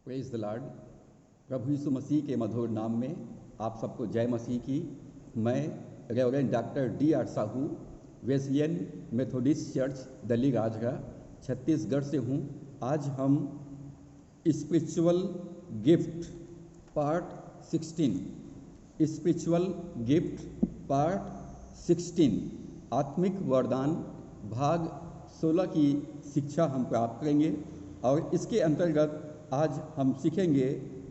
Praise the Lord. प्रभु यीशु मसीह के मधुर नाम में आप सबको जय मसीह की। मैं reverend doctor D.R. Sahu, Wesleyan Methodist church Delhi Rajgarh Chhattisgarh से हूँ। आज हम स्पिरिचुअल गिफ्ट पार्ट 16 आत्मिक वरदान भाग 16 की शिक्षा हम प्राप्त करेंगे और इसके अंतर्गत आज हम सीखेंगे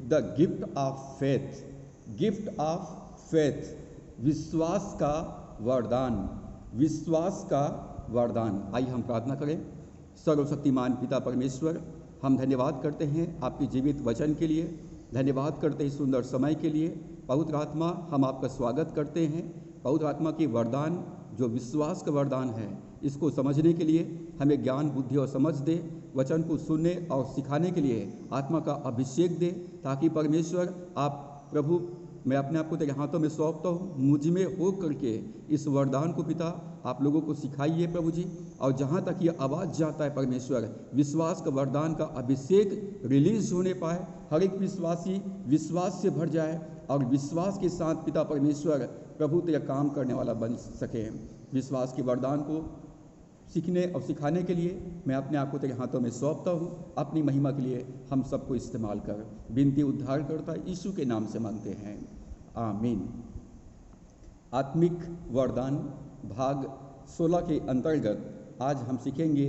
द गिफ्ट ऑफ फेथ, विश्वास का वरदान। आइए हम प्रार्थना करें। सर्वशक्तिमान पिता परमेश्वर, हम धन्यवाद करते हैं आपके जीवित वचन के लिए, धन्यवाद करते हैं सुंदर समय के लिए। पवित्र आत्मा, हम आपका स्वागत करते हैं। पवित्र आत्मा की वरदान जो विश्वास का वरदान है, इसको समझने के लिए हमें ज्ञान, बुद्धि और समझ दे। वचन को सुनने और सिखाने के लिए आत्मा का अभिषेक दे, ताकि परमेश्वर आप प्रभु, मैं अपने आप को तेरे हाथों में सौंपता हूँ, मुझ में हो करके इस वरदान को पिता आप लोगों को सिखाइए प्रभु जी। और जहाँ तक ये आवाज़ जाता है परमेश्वर, विश्वास का वरदान का अभिषेक रिलीज होने पाए, हर एक विश्वासी विश्वास से भर जाए और विश्वास के साथ पिता परमेश्वर प्रभु तेरा काम करने वाला बन सके। विश्वास के वरदान को सीखने और सिखाने के लिए मैं अपने आप को तेरे हाथों में सौंपता हूँ। अपनी महिमा के लिए हम सबको इस्तेमाल कर, विनती उद्धार करता यीशु के नाम से मांगते हैं, आमीन। आत्मिक वरदान भाग 16 के अंतर्गत आज हम सीखेंगे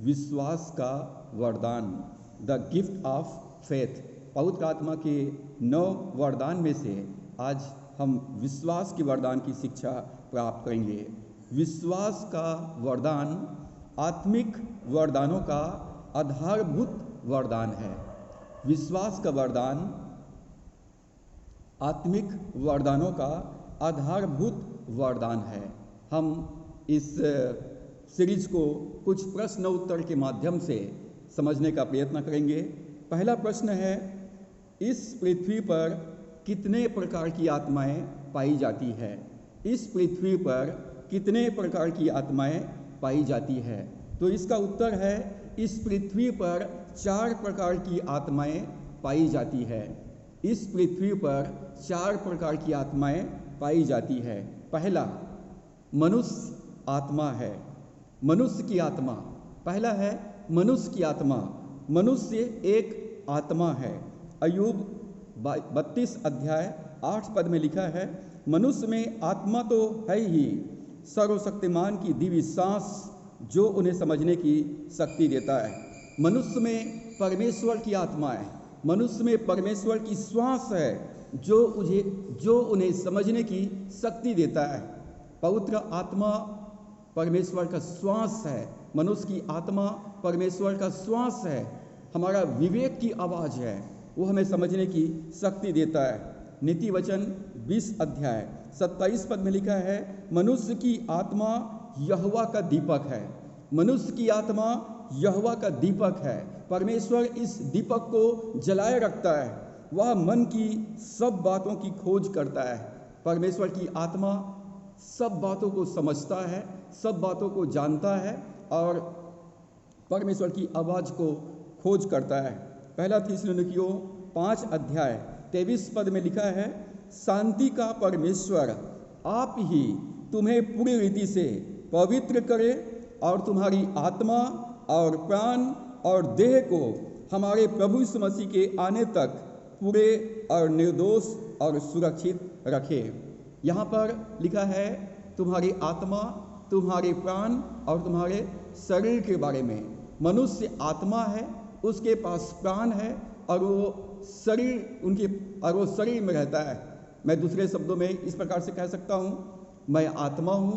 विश्वास का वरदान, द गिफ्ट ऑफ फेथ। पवित्र आत्मा के 9 वरदान में से आज हम विश्वास के वरदान की शिक्षा प्राप्त करेंगे। विश्वास का वरदान आत्मिक वरदानों का आधारभूत वरदान है। विश्वास का वरदान आत्मिक वरदानों का आधारभूत वरदान है। हम इस सीरीज को कुछ प्रश्न उत्तर के माध्यम से समझने का प्रयत्न करेंगे। पहला प्रश्न है, इस पृथ्वी पर कितने प्रकार की आत्माएं पाई जाती है? इस पृथ्वी पर कितने प्रकार की आत्माएं पाई जाती है? तो इसका उत्तर है, इस पृथ्वी पर 4 प्रकार की आत्माएं पाई जाती है। इस पृथ्वी पर 4 प्रकार की आत्माएं पाई जाती है। पहला मनुष्य आत्मा है, मनुष्य की आत्मा। पहला है मनुष्य की आत्मा। मनुष्य एक आत्मा है। अय्यूब 32 अध्याय 8 पद में लिखा है, मनुष्य में आत्मा तो है ही, सर्वशक्तिमान की दिव्य सांस जो उन्हें समझने की शक्ति देता है। मनुष्य में परमेश्वर की आत्मा है, मनुष्य में परमेश्वर की श्वास है जो उन्हें समझने की शक्ति देता है। पवित्र आत्मा परमेश्वर का श्वास है, मनुष्य की आत्मा परमेश्वर का श्वास है। हमारा विवेक की आवाज़ है, वो हमें समझने की शक्ति देता है। नीति वचन 20 अध्याय 27 पद में लिखा है, मनुष्य की आत्मा यहोवा का दीपक है। मनुष्य की आत्मा यहोवा का दीपक है। परमेश्वर इस दीपक को जलाए रखता है। वह मन की सब बातों की खोज करता है। परमेश्वर की आत्मा सब बातों को समझता है, सब बातों को जानता है और परमेश्वर की आवाज़ को खोज करता है। पहला थिस्सलुनीकियों 5 अध्याय 23 पद में लिखा है, शांति का परमेश्वर आप ही तुम्हें पूरी रीति से पवित्र करे और तुम्हारी आत्मा और प्राण और देह को हमारे प्रभु यीशु मसीह के आने तक पूरे और निर्दोष और सुरक्षित रखे। यहाँ पर लिखा है तुम्हारी आत्मा, तुम्हारे प्राण और तुम्हारे शरीर के बारे में। मनुष्य आत्मा है, उसके पास प्राण है और वो शरीर में रहता है। मैं दूसरे शब्दों में इस प्रकार से कह सकता हूँ, मैं आत्मा हूँ,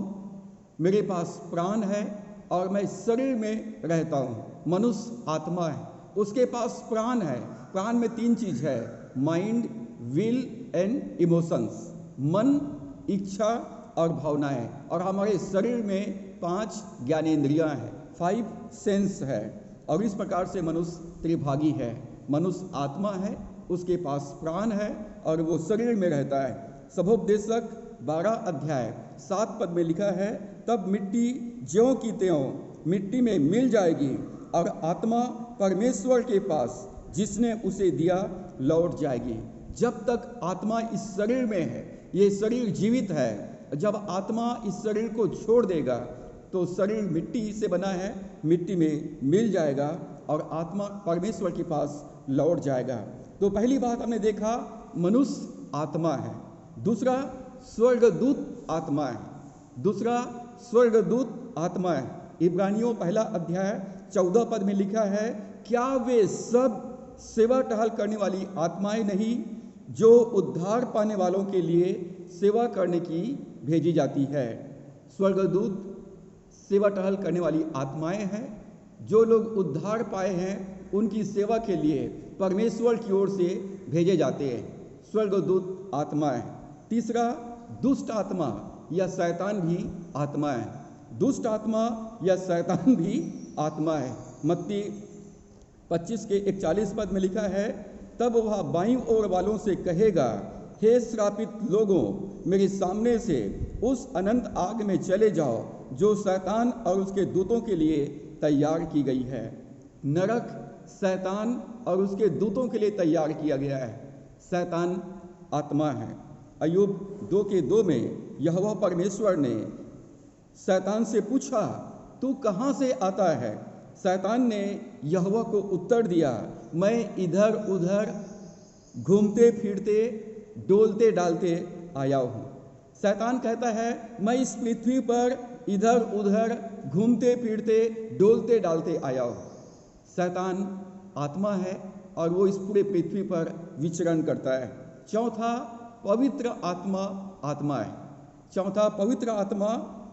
मेरे पास प्राण है और मैं शरीर में रहता हूँ। मनुष्य आत्मा है, उसके पास प्राण है। प्राण में 3 चीज़ है, माइंड, विल एंड इमोशंस, मन, इच्छा और भावनाएं। और हमारे शरीर में 5 ज्ञानेंद्रियां हैं, 5 सेंस है। और इस प्रकार से मनुष्य त्रिभागी है। मनुष्य आत्मा है, उसके पास प्राण है और वो शरीर में रहता है। सभोपदेशक 12 अध्याय 7 पद में लिखा है, तब मिट्टी ज्यों की त्यों मिट्टी में मिल जाएगी और आत्मा परमेश्वर के पास जिसने उसे दिया लौट जाएगी। जब तक आत्मा इस शरीर में है, ये शरीर जीवित है, जब आत्मा इस शरीर को छोड़ देगा तो शरीर मिट्टी से बना है, मिट्टी में मिल जाएगा और आत्मा परमेश्वर के पास लौट जाएगा। तो पहली बात हमने देखा, मनुष्य आत्मा है। दूसरा, स्वर्गदूत आत्मा है। दूसरा, स्वर्गदूत आत्मा है। इब्रानियों 1 अध्याय 14 पद में लिखा है, क्या वे सब सेवा टहल करने वाली आत्माएं नहीं जो उद्धार पाने वालों के लिए सेवा करने की भेजी जाती है। स्वर्गदूत सेवा टहल करने वाली आत्माएं हैं, जो लोग उद्धार पाए हैं उनकी सेवा के लिए परमेश्वर की ओर से भेजे जाते हैं, स्वर्गदूत आत्माएं। तीसरा, दुष्ट आत्मा या शैतान भी आत्मा है। दुष्ट आत्मा या शैतान भी आत्मा है। मत्ती 25 के 41 पद में लिखा है, तब वह बाईं ओर वालों से कहेगा, हे श्रापित लोगों, मेरे सामने से उस अनंत आग में चले जाओ जो शैतान और उसके दूतों के लिए तैयार की गई है। नरक शैतान और उसके दूतों के लिए तैयार किया गया है। शैतान आत्मा है। अय्यूब 2 के 2 में यहोवा परमेश्वर ने शैतान से पूछा, तू कहाँ से आता है? शैतान ने यहोवा को उत्तर दिया, मैं इधर उधर घूमते फिरते डोलते डालते आया हूँ। शैतान कहता है, मैं इस पृथ्वी पर इधर उधर घूमते फिरते डोलते डालते आया हूँ। शैतान आत्मा है और वो इस पूरे पृथ्वी पर विचरण करता है। चौथा, पवित्र आत्मा आत्मा है। चौथा, पवित्र आत्मा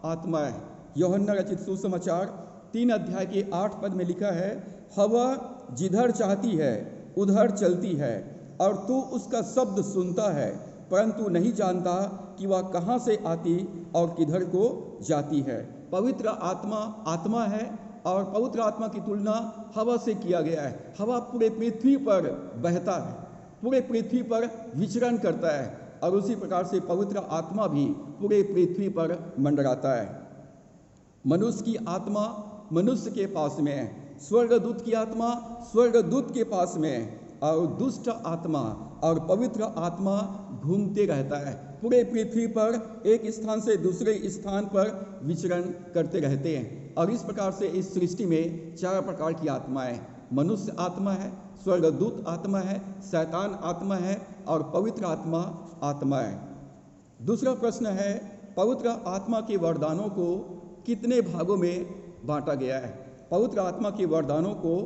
आत्मा है। यूहन्ना रचित सुसमाचार 3 अध्याय के 8 पद में लिखा है, हवा जिधर चाहती है उधर चलती है और तू उसका शब्द सुनता है, परंतु नहीं जानता कि वह कहाँ से आती और किधर को जाती है। पवित्र आत्मा आत्मा है और पवित्र आत्मा की तुलना हवा से किया गया है। हवा पूरे पृथ्वी पर बहता है, पूरे पृथ्वी पर विचरण करता है और उसी प्रकार से पवित्र आत्मा भी पूरे पृथ्वी पर मंडराता है। मनुष्य की आत्मा मनुष्य के पास में है, स्वर्गदूत की आत्मा स्वर्गदूत के पास में है और दुष्ट आत्मा और पवित्र आत्मा घूमते रहता है, पूरे पृथ्वी पर एक स्थान से दूसरे स्थान पर विचरण करते रहते हैं। और इस प्रकार से इस सृष्टि में 4 प्रकार की आत्माएं, मनुष्य आत्मा है, स्वर्गदूत आत्मा है, शैतान आत्मा है और पवित्र आत्मा है। दूसरा प्रश्न है, पवित्र आत्मा के वरदानों को कितने भागों में बांटा गया है? पवित्र आत्मा के वरदानों को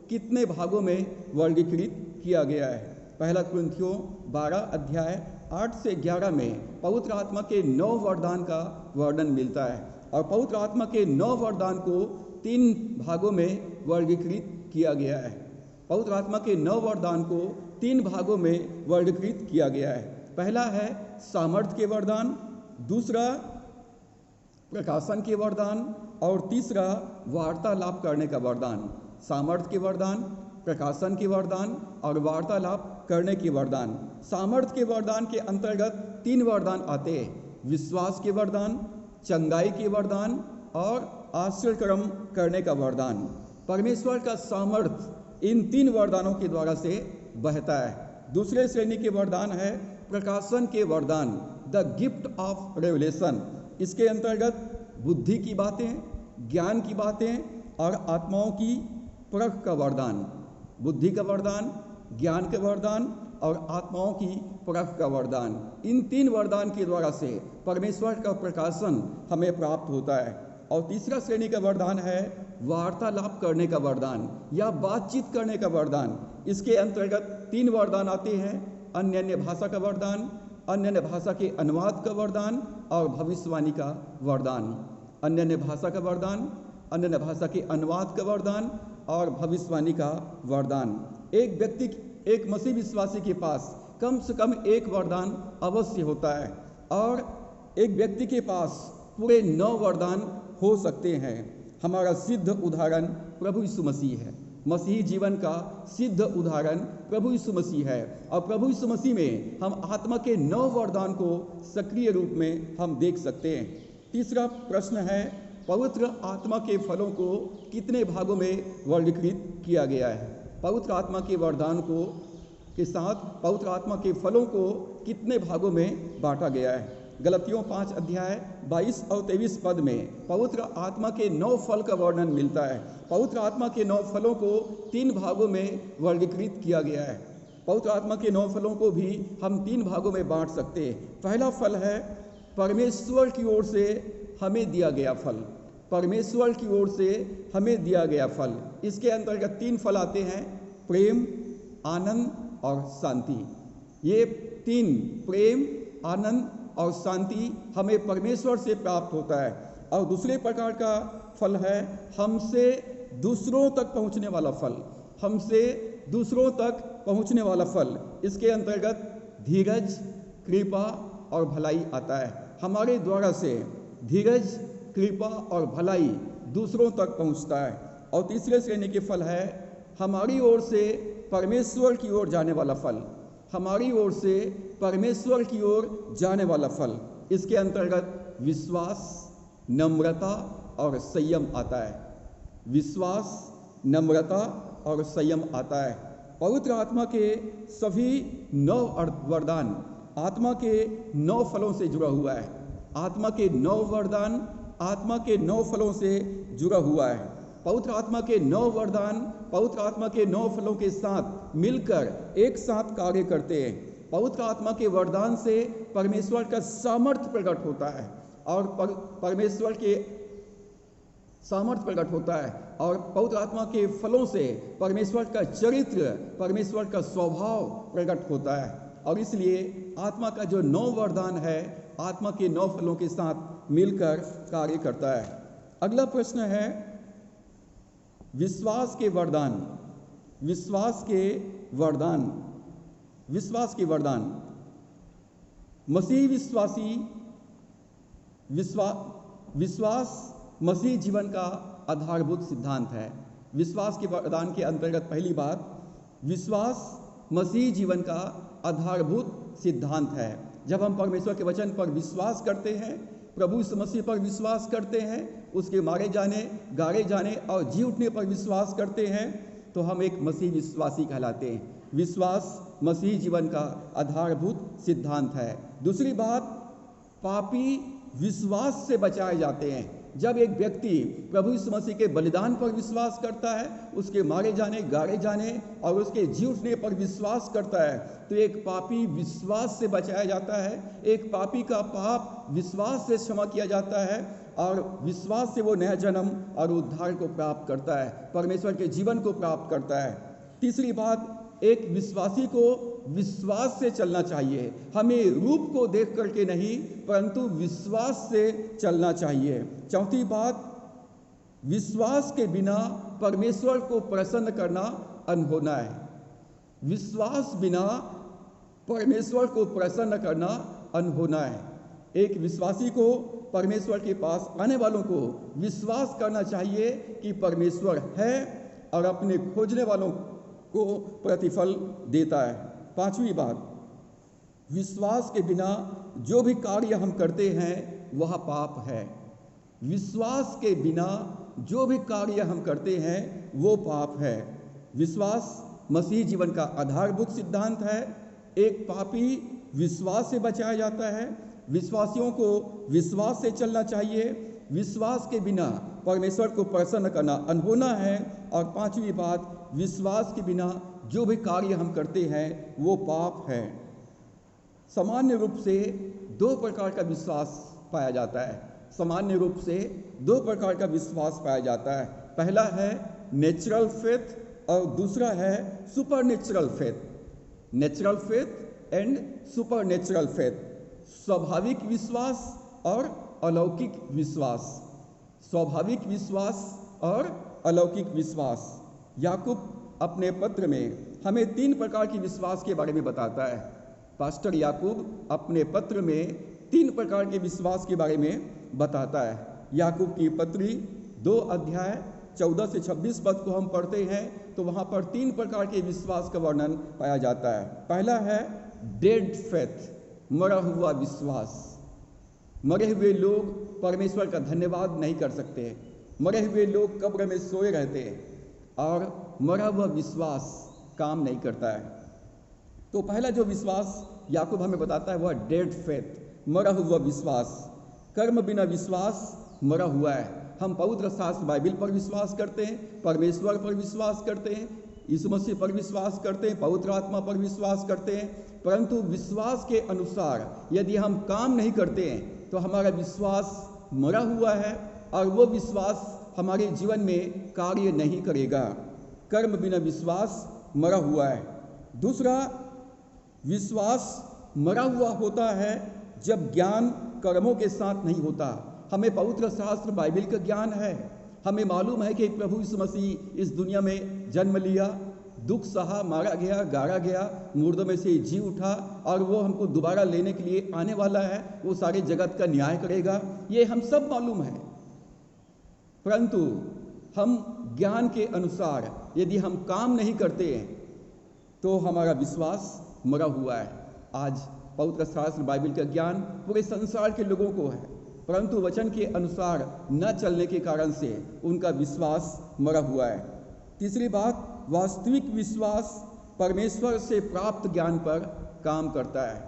कितने भागों में वर्गीकृत किया गया है? 1 कुरिन्थियों 12 अध्याय 8 से 11 में पवित्र आत्मा के 9 वरदान का वर्णन मिलता है और पवित्र आत्मा के 9 वरदान को 3 भागों में वर्गीकृत किया गया है। पवित्र आत्मा के 9 वरदान को 3 भागों में वर्गीकृत किया गया है। पहला है सामर्थ्य के वरदान, दूसरा प्रकाशन के वरदान और तीसरा वार्तालाप करने का वरदान। सामर्थ्य के वरदान, प्रकाशन के वरदान और वार्तालाप करने के वरदान। सामर्थ्य के वरदान के अंतर्गत 3 वरदान आते हैं, विश्वास के वरदान, चंगाई के वरदान और आश्चर्य कर्म करने का वरदान। परमेश्वर का सामर्थ्य इन 3 वरदानों के द्वारा से बहता है। दूसरे श्रेणी के वरदान है प्रकाशन के वरदान, द गिफ्ट ऑफ रेवलेशन। इसके अंतर्गत बुद्धि की बातें, ज्ञान की बातें और आत्माओं की परख का वरदान। बुद्धि का वरदान, ज्ञान का वरदान और आत्माओं की परख का वरदान। इन 3 वरदान के द्वारा से परमेश्वर का प्रकाशन हमें प्राप्त होता है। और तीसरा श्रेणी का वरदान है वार्तालाप करने का वरदान या बातचीत करने का वरदान। इसके अंतर्गत 3 वरदान आते हैं, अन्य भाषा का वरदान, अन्य भाषा के अनुवाद का वरदान और भविष्यवाणी का वरदान। अन्य भाषा का वरदान, अन्य भाषा के अनुवाद का वरदान और भविष्यवाणी का वरदान। एक मसीह विश्वासी के पास कम से कम 1 वरदान अवश्य होता है और एक व्यक्ति के पास पूरे 9 वरदान हो सकते हैं। हमारा सिद्ध उदाहरण प्रभु यीशु मसीह है। मसीही जीवन का सिद्ध उदाहरण प्रभु यीशु मसीह है और प्रभु यीशु मसीह में हम आत्मा के 9 वरदान को सक्रिय रूप में हम देख सकते हैं। तीसरा प्रश्न है, पवित्र आत्मा के फलों को कितने भागों में वर्गीकृत किया गया है? पवित्र आत्मा के वरदान को के साथ पवित्र आत्मा के फलों को कितने भागों में बांटा गया है। गलतियों 5 अध्याय 22 और 23 पद में पवित्र आत्मा के 9 फल का वर्णन मिलता है। पवित्र आत्मा के 9 फलों को 3 भागों में वर्गीकृत किया गया है। पवित्र आत्मा के 9 फलों को भी हम 3 भागों में बांट सकते हैं। पहला फल है परमेश्वर की ओर से हमें दिया गया फल। परमेश्वर की ओर से हमें दिया गया फल, इसके अंतर्गत 3 फल आते हैं, प्रेम, आनंद और शांति। ये 3 प्रेम, आनंद और शांति हमें परमेश्वर से प्राप्त होता है। और दूसरे प्रकार का फल है हमसे दूसरों तक पहुंचने वाला फल। हमसे दूसरों तक पहुंचने वाला फल, इसके अंतर्गत धीरज, कृपा और भलाई आता है। हमारे द्वारा से धीरज, कृपा और भलाई दूसरों तक पहुंचता है। और तीसरे श्रेणी के फल है हमारी ओर से परमेश्वर की ओर जाने वाला फल। हमारी ओर से परमेश्वर की ओर जाने वाला फल, इसके अंतर्गत विश्वास, नम्रता और संयम आता है। विश्वास, नम्रता और संयम आता है। पवित्र आत्मा के सभी 9 वरदान आत्मा के 9 फलों से जुड़ा हुआ है। आत्मा के 9 वरदान आत्मा के 9 फलों से जुड़ा हुआ है। पवित्र आत्मा के 9 वरदान पवित्र आत्मा के 9 फलों के साथ मिलकर एक साथ कार्य करते हैं। पवित्र आत्मा के वरदान से परमेश्वर का सामर्थ्य प्रकट होता है और परमेश्वर के सामर्थ्य प्रकट होता है। और पवित्र आत्मा के फलों से परमेश्वर का चरित्र, परमेश्वर का स्वभाव प्रकट होता है। और इसलिए आत्मा का जो 9 वरदान है आत्मा के 9 फलों के साथ मिलकर कार्य करता है। अगला प्रश्न है विश्वास के वरदान। विश्वास के वरदान। विश्वास के वरदान। मसीह विश्वासी विश्वास मसीह जीवन का आधारभूत सिद्धांत है। विश्वास के वरदान के अंतर्गत पहली बात, विश्वास मसीह जीवन का आधारभूत सिद्धांत है। जब हम परमेश्वर के वचन पर विश्वास करते हैं, प्रभु यीशु मसीह पर विश्वास करते हैं, उसके मारे जाने, गाड़े जाने और जी उठने पर विश्वास करते हैं, तो हम एक मसीह विश्वासी कहलाते हैं। विश्वास मसीह जीवन का आधारभूत सिद्धांत है। दूसरी बात, पापी विश्वास से बचाए जाते हैं। जब एक व्यक्ति प्रभु यीशु मसीह के बलिदान पर विश्वास करता है, उसके मारे जाने, गाड़े जाने और उसके जी उठने पर विश्वास करता है, तो एक पापी विश्वास से बचाया जाता है। एक पापी का पाप विश्वास से क्षमा किया जाता है और विश्वास से वो नया जन्म और उद्धार को प्राप्त करता है, परमेश्वर के जीवन को प्राप्त करता है। तीसरी बात, एक विश्वासी को विश्वास से चलना चाहिए। हमें रूप को देख करके नहीं, परंतु विश्वास से चलना चाहिए। चौथी बात, विश्वास के बिना परमेश्वर को प्रसन्न करना अनहोना है। विश्वास बिना परमेश्वर को प्रसन्न करना अनहोना है। एक विश्वासी को परमेश्वर के पास आने वालों को विश्वास करना चाहिए कि परमेश्वर है और अपने खोजने वालों को प्रतिफल देता है। पांचवी बात, विश्वास के बिना जो भी कार्य हम करते हैं वह पाप है। विश्वास के बिना जो भी कार्य हम करते हैं वो पाप है। विश्वास मसीह जीवन का आधारभूत सिद्धांत है। एक पापी विश्वास से बचाया जाता है। विश्वासियों को विश्वास से चलना चाहिए। विश्वास के बिना परमेश्वर को प्रसन्न करना अनहोना है। और पांचवी बात, विश्वास के बिना जो भी कार्य हम करते हैं वो पाप है। सामान्य रूप से 2 प्रकार का विश्वास पाया जाता है। सामान्य रूप से 2 प्रकार का विश्वास पाया जाता है। पहला है नेचुरल फेथ और दूसरा है supernatural faith. Natural faith and supernatural faith. स्वाभाविक विश्वास और अलौकिक विश्वास। स्वाभाविक विश्वास और अलौकिक विश्वास। याकूब अपने पत्र में हमें 3 प्रकार की विश्वास के बारे में बताता है। पास्टर याकूब अपने पत्र में 3 प्रकार के विश्वास के बारे में बताता है। याकूब की पत्री 2 अध्याय 14 से 26 पद को हम पढ़ते हैं तो वहाँ पर 3 प्रकार के विश्वास का वर्णन पाया जाता है। पहला है डेड फेथ, मरा हुआ विश्वास। मरे हुए लोग परमेश्वर का धन्यवाद नहीं कर सकते। मरे हुए लोग कब्र में सोए रहते हैं और मरा हुआ विश्वास काम नहीं करता है। तो पहला जो विश्वास याकूब हमें बताता है वह डेड फेथ, मरा हुआ विश्वास। कर्म बिना विश्वास मरा हुआ है। हम पवित्र शास्त्र बाइबल पर विश्वास करते हैं, परमेश्वर पर विश्वास करते हैं, यीशु मसीह पर विश्वास करते हैं, पवित्र आत्मा पर विश्वास करते हैं, परंतु विश्वास के अनुसार यदि हम काम नहीं करते हैं तो हमारा विश्वास मरा हुआ है और वो विश्वास हमारे जीवन में कार्य नहीं करेगा। कर्म बिना विश्वास मरा हुआ है। दूसरा, विश्वास मरा हुआ होता है जब ज्ञान कर्मों के साथ नहीं होता। हमें पवित्र शास्त्र बाइबल का ज्ञान है, हमें मालूम है कि प्रभु यीशु मसीह इस दुनिया में जन्म लिया, दुख सहा, मारा गया, गाड़ा गया, मुर्दों में से जी उठा और वो हमको दोबारा लेने के लिए आने वाला है, वो सारे जगत का न्याय करेगा, ये हम सब मालूम है। परंतु हम ज्ञान के अनुसार यदि हम काम नहीं करते हैं तो हमारा विश्वास मरा हुआ है। आज पवित्र शास्त्र बाइबल का ज्ञान पूरे संसार के लोगों को है, परंतु वचन के अनुसार न चलने के कारण से उनका विश्वास मरा हुआ है। तीसरी बात, वास्तविक विश्वास परमेश्वर से प्राप्त ज्ञान पर काम करता है।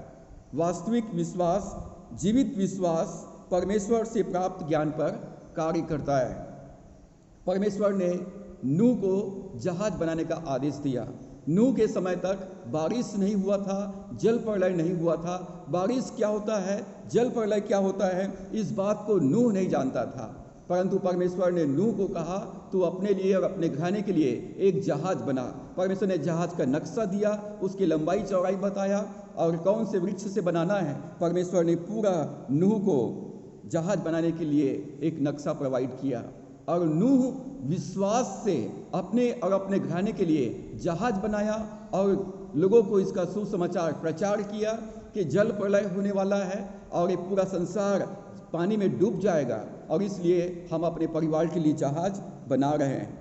वास्तविक विश्वास, जीवित विश्वास परमेश्वर से प्राप्त ज्ञान पर कार्य करता है। परमेश्वर ने नूह को जहाज बनाने का आदेश दिया। नूह के समय तक बारिश नहीं हुआ था, जल प्रलय नहीं हुआ था। बारिश क्या होता है, जल प्रलय क्या होता है, इस बात को नूह नहीं जानता था, परंतु परमेश्वर ने नूह को कहा तू अपने लिए और अपने घराने के लिए एक जहाज बना। परमेश्वर ने जहाज का नक्शा दिया, उसकी लंबाई चौड़ाई बताया और कौन से वृक्ष से बनाना है। परमेश्वर ने पूरा नूह को जहाज बनाने के लिए एक नक्शा प्रोवाइड किया और नूह विश्वास से अपने और अपने घराने के लिए जहाज बनाया और लोगों को इसका सुसमाचार प्रचार किया कि जल प्रलय होने वाला है और ये पूरा संसार पानी में डूब जाएगा और इसलिए हम अपने परिवार के लिए जहाज बना रहे हैं।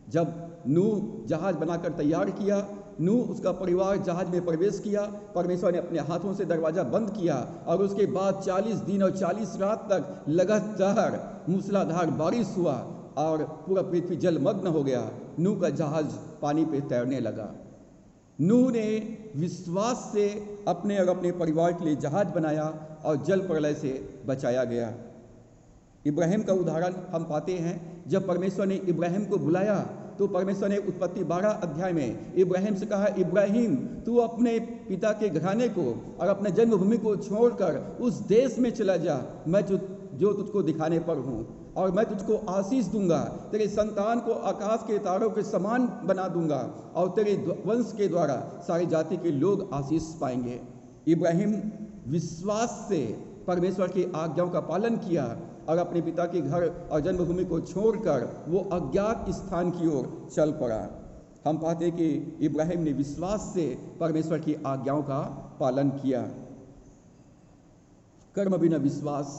जब नूह जहाज बनाकर तैयार किया, नूह उसका परिवार जहाज में प्रवेश किया, परमेश्वर ने अपने हाथों से दरवाज़ा बंद किया और उसके बाद 40 दिन और 40 रात तक लगातार मूसलाधार बारिश हुआ और पूरा पृथ्वी जलमग्न हो गया। नूह का जहाज पानी पे तैरने लगा। नूह ने विश्वास से अपने और अपने परिवार के लिए जहाज बनाया और जल प्रलय से बचाया गया। इब्राहिम का उदाहरण हम पाते हैं। जब परमेश्वर ने इब्राहिम को बुलाया तो परमेश्वर ने उत्पत्ति 12 अध्याय में इब्राहिम से कहा, इब्राहिम तू अपने पिता के घराने को और अपने जन्मभूमि को छोड़कर उस देश में चला जा, मैं जो तुझको दिखाने पर हूँ, और मैं तुझको आशीष दूंगा, तेरे संतान को आकाश के तारों के समान बना दूंगा और तेरे वंश के द्वारा सारी जाति के लोग आशीष पाएंगे। इब्राहिम विश्वास से परमेश्वर की आज्ञाओं का पालन किया और अपने पिता के घर और जन्मभूमि को छोड़कर वो अज्ञात स्थान की ओर चल पड़ा। हम पाते हैं कि इब्राहिम ने विश्वास से परमेश्वर की आज्ञाओं का पालन किया। कर्म बिना विश्वास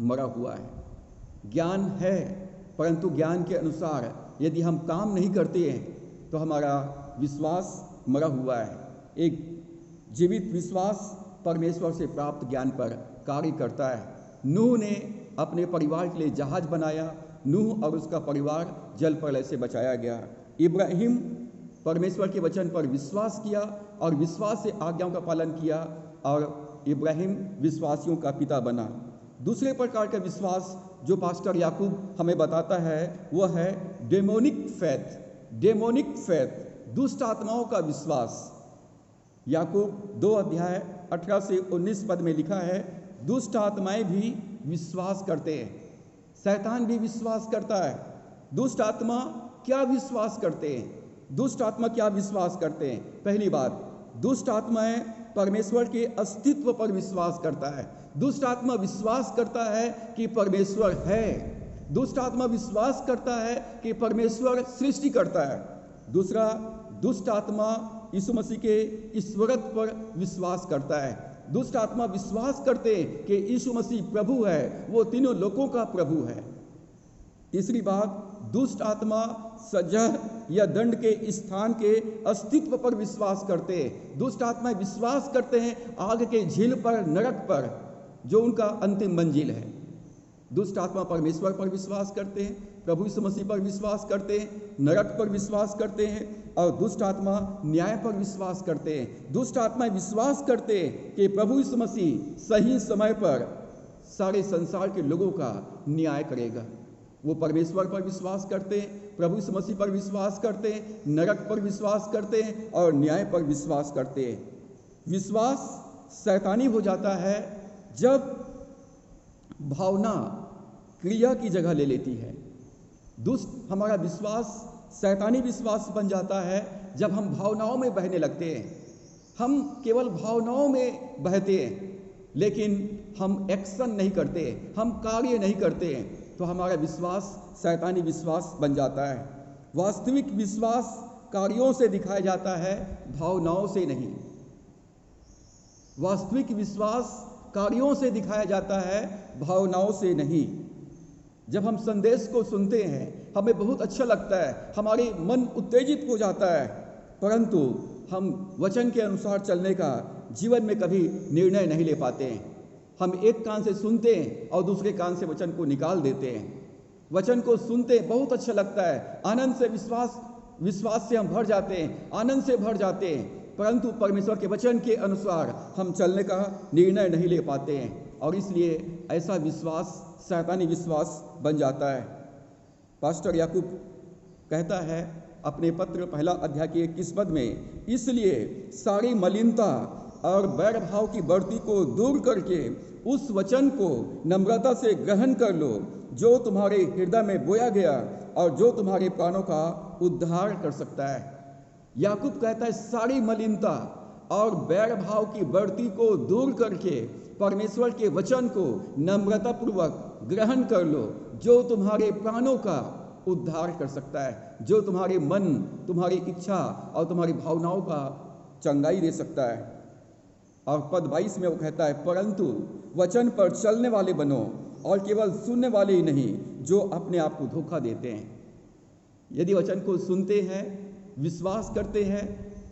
मरा हुआ है। ज्ञान है, परंतु ज्ञान के अनुसार यदि हम काम नहीं करते हैं तो हमारा विश्वास मरा हुआ है। एक जीवित विश्वास परमेश्वर से प्राप्त ज्ञान पर कार्य करता है। नूह ने अपने परिवार के लिए जहाज बनाया, नूह और उसका परिवार जल प्रलय से बचाया गया। इब्राहिम परमेश्वर के वचन पर विश्वास किया और विश्वास से आज्ञाओं का पालन किया और इब्राहिम विश्वासियों का पिता बना। दूसरे प्रकार का विश्वास जो पास्टर याकूब हमें बताता है वह है डेमोनिक फेथ। डेमोनिक फेथ, दुष्ट आत्माओं का विश्वास। याकूब 2 अध्याय 18 से 19 पद में लिखा है, दुष्ट आत्माएं भी विश्वास करते हैं, शैतान भी विश्वास करता है। दुष्ट आत्मा क्या विश्वास करते हैं? दुष्ट आत्मा क्या विश्वास करते हैं? पहली बात, दुष्ट आत्माएं परमेश्वर के अस्तित्व पर विश्वास करता है। दुष्ट आत्मा विश्वास करता है कि परमेश्वर है। दुष्ट आत्मा विश्वास करता है कि परमेश्वर सृष्टि करता है। दूसरा, दुष्ट आत्मा यीशु मसीह के ईश्वरत्व पर विश्वास करता है। दुष्ट आत्मा विश्वास करते हैं कि यीशु मसीह प्रभु है, वो तीनों लोकों का प्रभु है। तीसरी बात, दुष्ट आत्मा सजा या दंड के स्थान के अस्तित्व पर विश्वास करते हैं। दुष्ट आत्मा विश्वास करते हैं आग के झील पर, नरक पर, जो उनका अंतिम मंजिल है। दुष्ट आत्मा परमेश्वर पर विश्वास करते हैं, प्रभु यीशु मसीह पर विश्वास करते हैं, नरक पर विश्वास करते हैं, और दुष्ट आत्मा न्याय पर विश्वास करते हैं। दुष्ट आत्मा विश्वास करते हैं कि प्रभु यीशु मसीह सही समय पर सारे संसार के लोगों का न्याय करेगा। वो परमेश्वर पर विश्वास करते हैं, प्रभु यीशु मसीह पर विश्वास करते हैं, नरक पर विश्वास करते हैं और न्याय पर विश्वास करते हैं। विश्वास शैतानी हो जाता है जब भावना क्रिया की जगह ले लेती है। दुष्ट हमारा विश्वास शैतानी विश्वास बन जाता है जब हम भावनाओं में बहने लगते हैं। हम केवल भावनाओं में बहते हैं, लेकिन हम एक्शन नहीं करते, हम कार्य नहीं करते हैं, तो हमारा विश्वास शैतानी विश्वास बन जाता है। वास्तविक विश्वास कार्यों से दिखाया जाता है, भावनाओं से नहीं। वास्तविक विश्वास कार्यों से दिखाया जाता है, भावनाओं से नहीं। जब हम संदेश को सुनते हैं हमें बहुत अच्छा लगता है, हमारे मन उत्तेजित हो जाता है, परंतु हम वचन के अनुसार चलने का जीवन में कभी निर्णय नहीं ले पाते हैं। हम एक कान से सुनते हैं और दूसरे कान से वचन को निकाल देते हैं। वचन को सुनते बहुत अच्छा लगता है, आनंद से विश्वास से हम भर जाते हैं, आनंद से भर जाते हैं, परंतु परमेश्वर के वचन के अनुसार हम चलने का निर्णय नहीं ले पाते हैं, और इसलिए ऐसा विश्वास शैतानी विश्वास बन जाता है। पास्टर याकूब कहता है अपने पत्र पहला अध्याय के 21 पद में, इसलिए सारी मलिनता और बैर भाव की बढ़ती को दूर करके उस वचन को नम्रता से ग्रहण कर लो जो तुम्हारे हृदय में बोया गया और जो तुम्हारे प्राणों का उद्धार कर सकता है। याकूब कहता है सारी मलिनता और बैर भाव की बढ़ती को दूर करके परमेश्वर के वचन को नम्रतापूर्वक ग्रहण कर लो जो तुम्हारे प्राणों का उद्धार कर सकता है, जो तुम्हारे मन, तुम्हारी इच्छा और तुम्हारी भावनाओं का चंगाई दे सकता है। और पद 22 में वो कहता है, परंतु वचन पर चलने वाले बनो और केवल सुनने वाले ही नहीं जो अपने आप को धोखा देते हैं। यदि वचन को सुनते हैं, विश्वास करते हैं,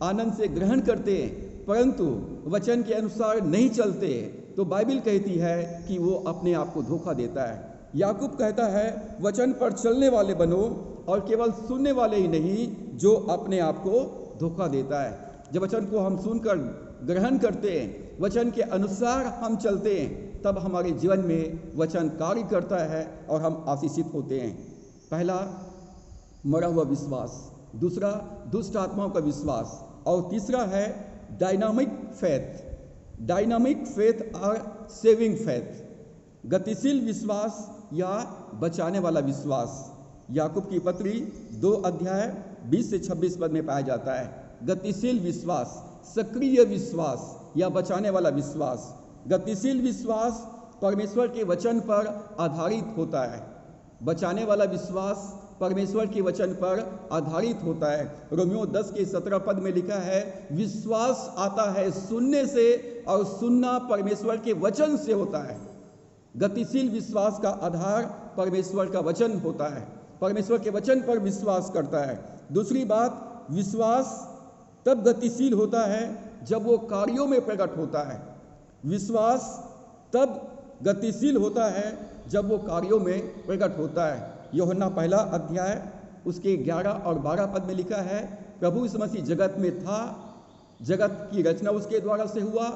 आनंद से ग्रहण करते हैं, परंतु वचन के अनुसार नहीं चलते, तो बाइबल कहती है कि वो अपने आप को धोखा देता है। याकूब कहता है वचन पर चलने वाले बनो और केवल सुनने वाले ही नहीं जो अपने आप को धोखा देता है। जब वचन को हम सुनकर ग्रहण करते हैं, वचन के अनुसार हम चलते हैं, तब हमारे जीवन में वचन कार्य करता है और हम आशीषित होते हैं। पहला मरा हुआ विश्वास, दूसरा दुष्ट आत्माओं का विश्वास, और तीसरा है डायनामिक फेथ। डायनामिक फेथ और सेविंग फेथ, गतिशील विश्वास या बचाने वाला विश्वास। याकूब की पत्री 2 अध्याय 20 से 26 पद में पाया जाता है। गतिशील विश्वास, सक्रिय विश्वास या बचाने वाला विश्वास। गतिशील विश्वास परमेश्वर के वचन पर आधारित होता है, बचाने वाला विश्वास परमेश्वर के वचन पर आधारित होता है। रोमियो 10 के 17 पद में लिखा है, विश्वास आता है सुनने से और सुनना परमेश्वर के वचन से होता है। गतिशील विश्वास का आधार परमेश्वर का वचन होता है, परमेश्वर के वचन पर विश्वास करता है। दूसरी बात, विश्वास तब गतिशील होता है जब वो कार्यों में प्रकट होता है। विश्वास तब गतिशील होता है जब वो कार्यों में प्रकट होता है। यूहन्ना पहला अध्याय उसके 11 और 12 पद में लिखा है, प्रभु यीशु मसीह जगत में था, जगत की रचना उसके द्वारा से हुआ,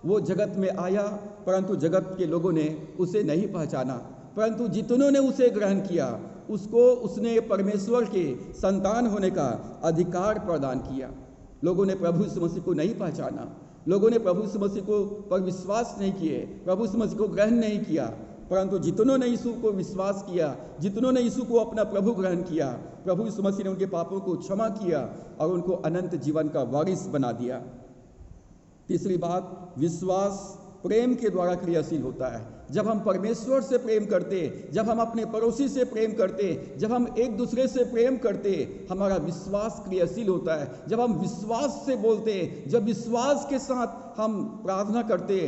वो जगत में आया, परंतु जगत के लोगों ने उसे नहीं पहचाना, परंतु जितनों ने उसे ग्रहण किया उसको उसने परमेश्वर के संतान होने का अधिकार प्रदान किया। लोगों ने प्रभु यीशु मसीह को नहीं पहचाना, लोगों ने प्रभु यीशु मसीह को पर विश्वास नहीं किए, प्रभु यीशु मसीह को ग्रहण नहीं किया, परंतु जितनों ने यीशु को विश्वास किया, जितनों ने यीशु को अपना प्रभु ग्रहण किया, प्रभु यीशु मसीह ने उनके पापों को क्षमा किया और उनको अनंत जीवन का वारिस बना दिया। तीसरी बात, विश्वास प्रेम के द्वारा क्रियाशील होता है। जब हम परमेश्वर से प्रेम करते, जब हम अपने पड़ोसी से प्रेम करते, जब हम एक दूसरे से प्रेम करते, हमारा विश्वास क्रियाशील होता है। जब हम विश्वास से बोलते, जब विश्वास के साथ हम प्रार्थना करते,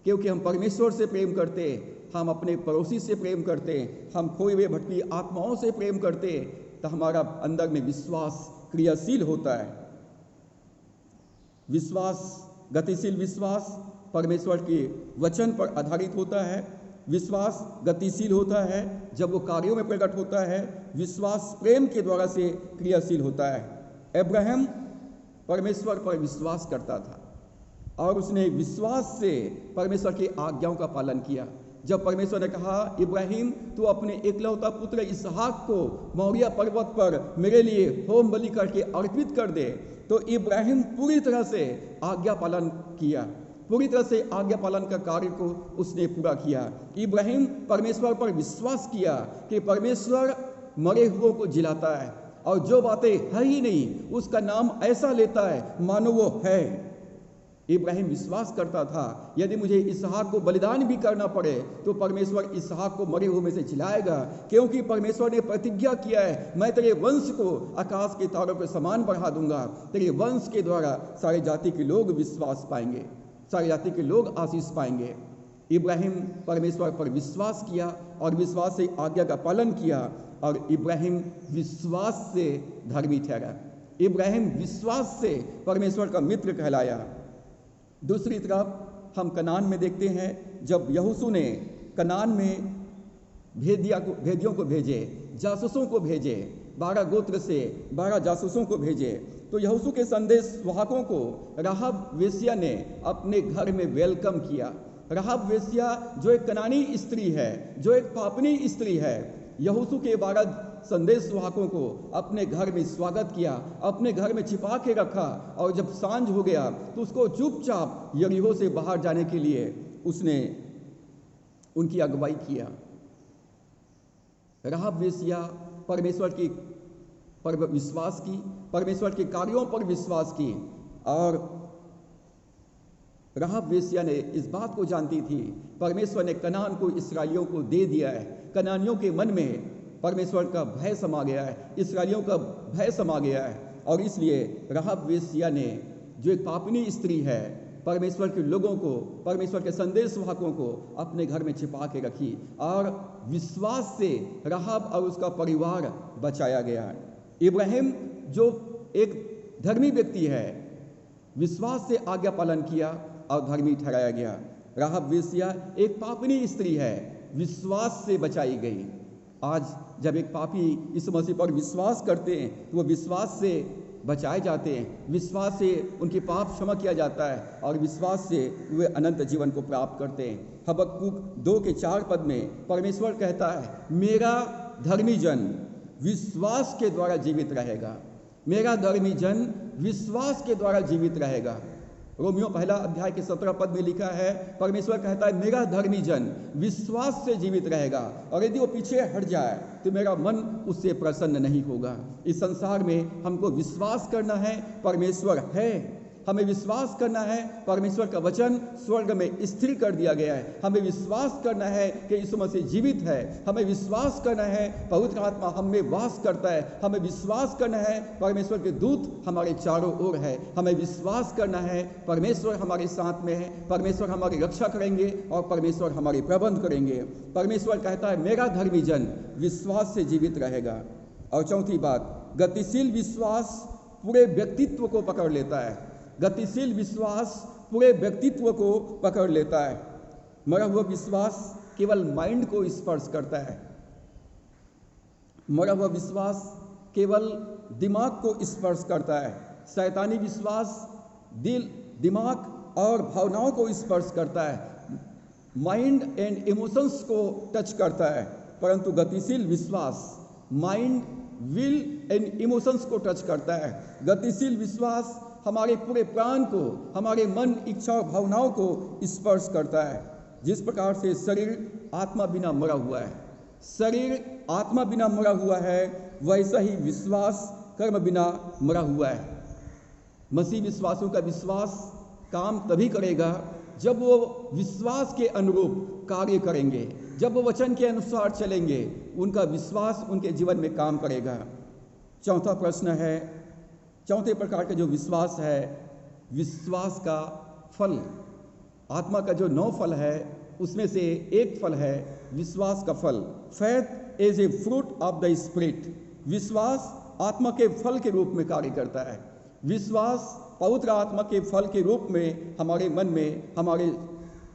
क्योंकि हम परमेश्वर से प्रेम करते, हम अपने पड़ोसी से प्रेम करते, हम खोए हुए भटकी आत्माओं से प्रेम करते, तो हमारा अंदर में विश्वास क्रियाशील होता है। विश्वास, गतिशील विश्वास परमेश्वर के वचन पर आधारित होता है। विश्वास गतिशील होता है जब वो कार्यों में प्रकट होता है। विश्वास प्रेम के द्वारा से क्रियाशील होता है। अब्राहम परमेश्वर पर विश्वास करता था और उसने विश्वास से परमेश्वर की आज्ञाओं का पालन किया। जब परमेश्वर ने कहा, इब्राहिम तू अपने एकलौता पुत्र इसहाक को मोरिया पर्वत पर मेरे लिए होम बलि करके अर्पित कर दे, तो इब्राहिम पूरी तरह से आज्ञा पालन किया। पूरी तरह से आज्ञा पालन का कार्य को उसने पूरा किया। इब्राहिम परमेश्वर पर विश्वास किया कि परमेश्वर मरे हुओं को जिलाता है और जो बातें है ही नहीं उसका नाम ऐसा लेता है मानो वो है। इब्राहिम विश्वास करता था यदि मुझे इसहाक को बलिदान भी करना पड़े तो परमेश्वर इसहाक को मरे हुए में से जिलाएगा, क्योंकि परमेश्वर ने प्रतिज्ञा किया है, मैं तेरे वंश को आकाश के तारों के समान बढ़ा दूंगा। तेरे वंश के द्वारा सारी जाति के लोग विश्वास पाएंगे, सारी जाति के लोग आशीष पाएंगे। इब्राहिम परमेश्वर पर विश्वास किया और विश्वास से आज्ञा का पालन किया और इब्राहिम विश्वास से धर्मी ठहरा। इब्राहिम विश्वास से परमेश्वर का मित्र कहलाया। दूसरी तरफ हम कनान में देखते हैं, जब यहोशू ने कनान में भेदियों को भेजे, जासूसों को भेजे, 12 गोत्र से 12 जासूसों को भेजे, तो यहोशू के संदेश वाहकों को राहब वेश्या ने अपने घर में वेलकम किया। राहब वेश्या जो एक कनानी स्त्री है, जो एक पापनी स्त्री है, यहोशू के 12 संदेश वाहकों को अपने घर में स्वागत किया, अपने घर में छिपा के रखा और जब सांझ हो गया तो उसको चुपचाप यरीहो से बाहर जाने के लिए उसने उनकी अगुवाई किया। राहब वेश्या परमेश्वर की पर विश्वास की, परमेश्वर के कार्यों पर विश्वास की और राहब वेश्या ने इस बात को जानती थी परमेश्वर ने कनान को इस्राएलियों को दे दिया है। कनानियों के मन में परमेश्वर का भय समा गया है, इसराइलियों का भय समा गया है और इसलिए राहब वेश्या ने, जो एक पापनी स्त्री है, परमेश्वर के लोगों को, परमेश्वर के संदेश वाहकों को अपने घर में छिपा के रखी और विश्वास से राहब और उसका परिवार बचाया गया। इब्राहिम जो एक धर्मी व्यक्ति है, विश्वास से आज्ञा पालन किया और धर्मी ठहराया गया। राहब वेश्या एक पापनी स्त्री है, विश्वास से बचाई गई। आज जब एक पापी यीशु मसीह पर विश्वास करते हैं तो वो विश्वास से बचाए जाते हैं, विश्वास से उनके पाप क्षमा किया जाता है और विश्वास से वे अनंत जीवन को प्राप्त करते हैं। हबक्कुक 2:4 में परमेश्वर कहता है, मेरा धर्मी जन विश्वास के द्वारा जीवित रहेगा। मेरा धर्मी जन विश्वास के द्वारा जीवित रहेगा। रोमियो 1:17 में लिखा है, परमेश्वर कहता है मेरा धर्मी जन विश्वास से जीवित रहेगा और यदि वो पीछे हट जाए तो मेरा मन उससे प्रसन्न नहीं होगा। इस संसार में हमको विश्वास करना है परमेश्वर है, हमें विश्वास करना है परमेश्वर का वचन स्वर्ग में स्थिर कर दिया गया है, हमें विश्वास करना है कि यीशु मसीह जीवित है, हमें विश्वास करना है पवित्र आत्मा हम में वास करता है, हमें विश्वास करना है परमेश्वर के दूत हमारे चारों ओर है, हमें विश्वास करना है परमेश्वर हमारे साथ में है, परमेश्वर हमारी रक्षा करेंगे और परमेश्वर हमारी प्रबंध करेंगे। परमेश्वर कहता है मेरा धर्मी जन विश्वास से जीवित रहेगा। और चौथी बात, गतिशील विश्वास पूरे व्यक्तित्व को पकड़ लेता है। गतिशील विश्वास पूरे व्यक्तित्व को पकड़ लेता है। मरा हुआ विश्वास केवल माइंड को स्पर्श करता है, मरा हुआ विश्वास केवल दिमाग को स्पर्श करता है। शैतानी विश्वास दिल, दिमाग और भावनाओं को स्पर्श करता है, माइंड एंड इमोशंस को टच करता है, परंतु गतिशील विश्वास माइंड, विल एंड इमोशंस को टच करता है। गतिशील विश्वास हमारे पूरे प्राण को, हमारे मन, इच्छा और भावनाओं को स्पर्श करता है। जिस प्रकार से शरीर आत्मा बिना मरा हुआ है, शरीर आत्मा बिना मरा हुआ है, वैसा ही विश्वास कर्म बिना मरा हुआ है। मसीह विश्वासों का विश्वास काम तभी करेगा जब वो विश्वास के अनुरूप कार्य करेंगे, जब वो वचन के अनुसार चलेंगे, उनका विश्वास उनके जीवन में काम करेगा। चौथा प्रश्न है, चौथे प्रकार का जो विश्वास है, विश्वास का फल। आत्मा का जो 9 फल है उसमें से एक फल है विश्वास का फल। Faith is a fruit of the spirit. विश्वास आत्मा के फल के रूप में कार्य करता है। विश्वास पवित्र आत्मा के फल के रूप में हमारे मन में, हमारे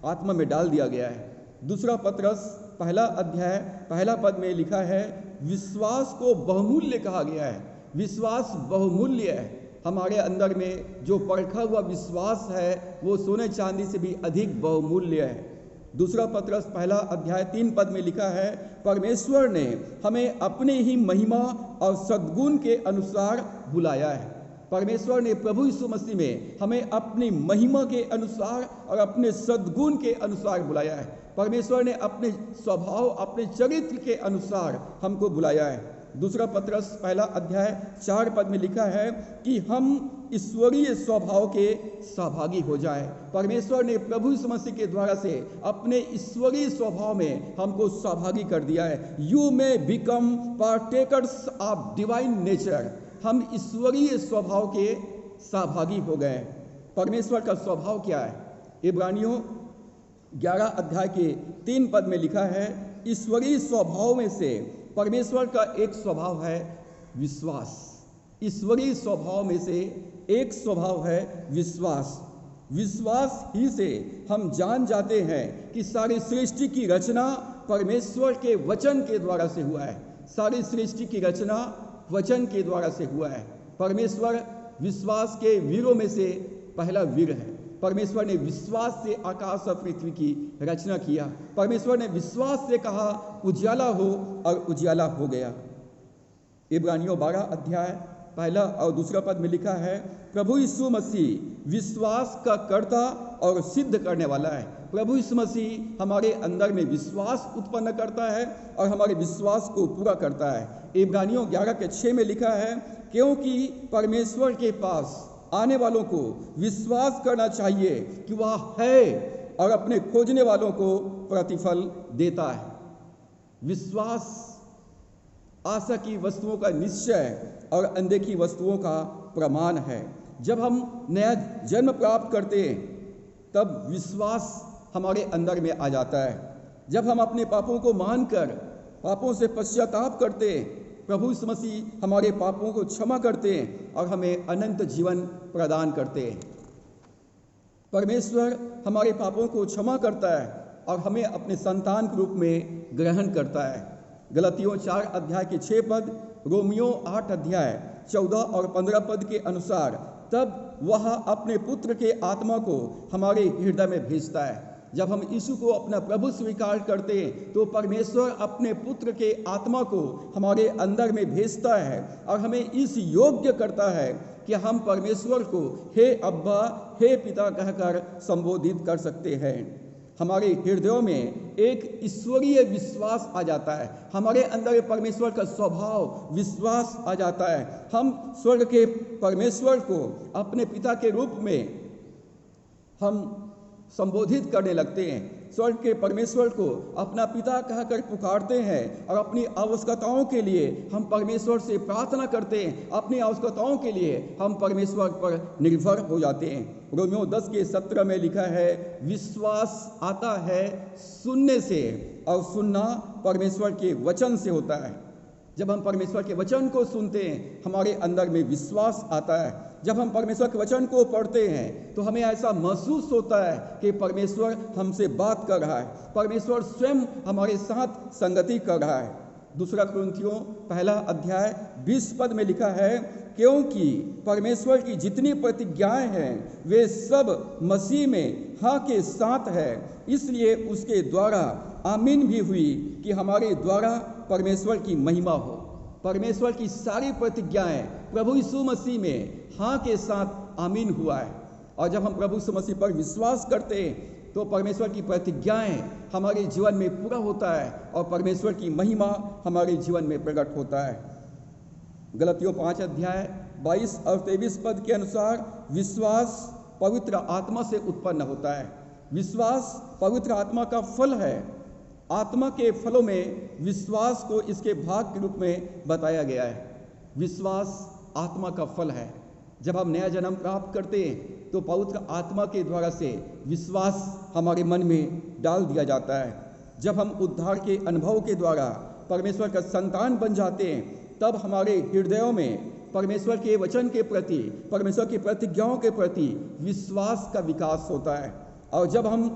आत्मा में डाल दिया गया है। दूसरा पत्रस पहला अध्याय पहला पद में लिखा है, विश्वास को बहुमूल्य कहा गया है। विश्वास बहुमूल्य है। हमारे अंदर में जो परखा हुआ विश्वास है वो सोने चांदी से भी अधिक बहुमूल्य है। दूसरा पत्रस पहला अध्याय 3 पद में लिखा है, परमेश्वर ने हमें अपने ही महिमा और सद्गुण के अनुसार बुलाया है। परमेश्वर ने प्रभु यीशु मसीह में हमें अपनी महिमा के अनुसार और अपने सद्गुण के अनुसार बुलाया है। परमेश्वर ने अपने स्वभाव, अपने चरित्र के अनुसार हमको बुलाया है। दूसरा पत्रस पहला अध्याय 4 पद में लिखा है कि हम ईश्वरीय स्वभाव के सहभागी हो जाए। परमेश्वर ने प्रभु यीशु मसीह के द्वारा से अपने ईश्वरीय स्वभाव में हमको सहभागी कर दिया है। You may become partakers of divine nature. हम ईश्वरीय स्वभाव के सहभागी हो गए। परमेश्वर का स्वभाव क्या है? इब्रानियों 11 अध्याय के 3 पद में लिखा है, ईश्वरीय स्वभाव में से परमेश्वर का एक स्वभाव है विश्वास। ईश्वरीय स्वभाव में से एक स्वभाव है विश्वास। विश्वास ही से हम जान जाते हैं कि सारी सृष्टि की रचना परमेश्वर के वचन के द्वारा से हुआ है। सारी सृष्टि की रचना वचन के द्वारा से हुआ है। परमेश्वर विश्वास के वीरों में से पहला वीर है। परमेश्वर ने विश्वास से आकाश और पृथ्वी की रचना किया। परमेश्वर ने विश्वास से कहा उजियाला हो और उजियाला हो गया। इब्रानियों 12 अध्याय पहला और दूसरा पद में लिखा है, प्रभु यीशु मसीह विश्वास का कर्ता और सिद्ध करने वाला है। प्रभु यीशु मसीह हमारे अंदर में विश्वास उत्पन्न करता है और हमारे विश्वास को पूरा करता है। इब्रानियों 11 के 6 में लिखा है, क्योंकि परमेश्वर के पास आने वालों को विश्वास करना चाहिए कि वह है और अपने खोजने वालों को प्रतिफल देता है। विश्वास आशा की वस्तुओं का निश्चय और अनदेखी वस्तुओं का प्रमाण है। जब हम नया जन्म प्राप्त करते हैं तब विश्वास हमारे अंदर में आ जाता है। जब हम अपने पापों को मानकर पापों से पश्चाताप करते हैं, प्रभु यीशु मसीह हमारे पापों को क्षमा करते हैं और हमें अनंत जीवन प्रदान करते हैं। परमेश्वर हमारे पापों को क्षमा करता है और हमें अपने संतान के रूप में ग्रहण करता है। गलतियों 4 अध्याय के 6 पद, रोमियो 8 अध्याय 14 और 15 पद के अनुसार, तब वह अपने पुत्र के आत्मा को हमारे हृदय में भेजता है। जब हम यीशु को अपना प्रभु स्वीकार करते हैं तो परमेश्वर अपने पुत्र के आत्मा को हमारे अंदर में भेजता है और हमें इस योग्य करता है कि हम परमेश्वर को हे अब्बा, हे पिता कहकर संबोधित कर सकते हैं। हमारे हृदयों में एक ईश्वरीय विश्वास आ जाता है। हमारे अंदर परमेश्वर का स्वभाव विश्वास आ जाता है। हम स्वर्ग के परमेश्वर को अपने पिता के रूप में हम संबोधित करने लगते हैं। स्वर्ग के परमेश्वर को अपना पिता कहकर पुकारते हैं और अपनी आवश्यकताओं के लिए हम परमेश्वर से प्रार्थना करते हैं। अपनी आवश्यकताओं के लिए हम परमेश्वर पर निर्भर हो जाते हैं। रोमियो 10 के 17 में लिखा है, विश्वास आता है सुनने से और सुनना परमेश्वर के वचन से होता है। जब हम परमेश्वर के वचन को सुनते हैं हमारे अंदर में विश्वास आता है। जब हम परमेश्वर के वचन को पढ़ते हैं तो हमें ऐसा महसूस होता है कि परमेश्वर हमसे बात कर रहा है, परमेश्वर स्वयं हमारे साथ संगति कर रहा है। दूसरा कुरिन्थियों पहला अध्याय 20 पद में लिखा है, क्योंकि परमेश्वर की जितनी प्रतिज्ञाएं हैं वे सब मसीह में हाँ के साथ है, इसलिए उसके द्वारा आमीन भी हुई कि हमारे द्वारा परमेश्वर की महिमा हो। परमेश्वर की सारी प्रतिज्ञाएं प्रभु यीशु मसीह में हाँ के साथ आमीन हुआ है। और जब हम प्रभु यीशु मसीह पर विश्वास करते हैं तो परमेश्वर की प्रतिज्ञाएं हमारे जीवन में पूरा होता है और परमेश्वर की महिमा हमारे जीवन में प्रकट होता है। गलतियों 5 अध्याय 22 और 23 पद के अनुसार, विश्वास पवित्र आत्मा से उत्पन्न होता है। विश्वास पवित्र आत्मा का फल है। आत्मा के फलों में विश्वास को इसके भाग के रूप में बताया गया है। विश्वास आत्मा का फल है। जब हम नया जन्म प्राप्त करते हैं तो पवित्र आत्मा के द्वारा से विश्वास हमारे मन में डाल दिया जाता है। जब हम उद्धार के अनुभव के द्वारा परमेश्वर का संतान बन जाते हैं तब हमारे हृदयों में परमेश्वर के वचन के प्रति, परमेश्वर की प्रतिज्ञाओं के प्रति विश्वास का विकास होता है। और जब हम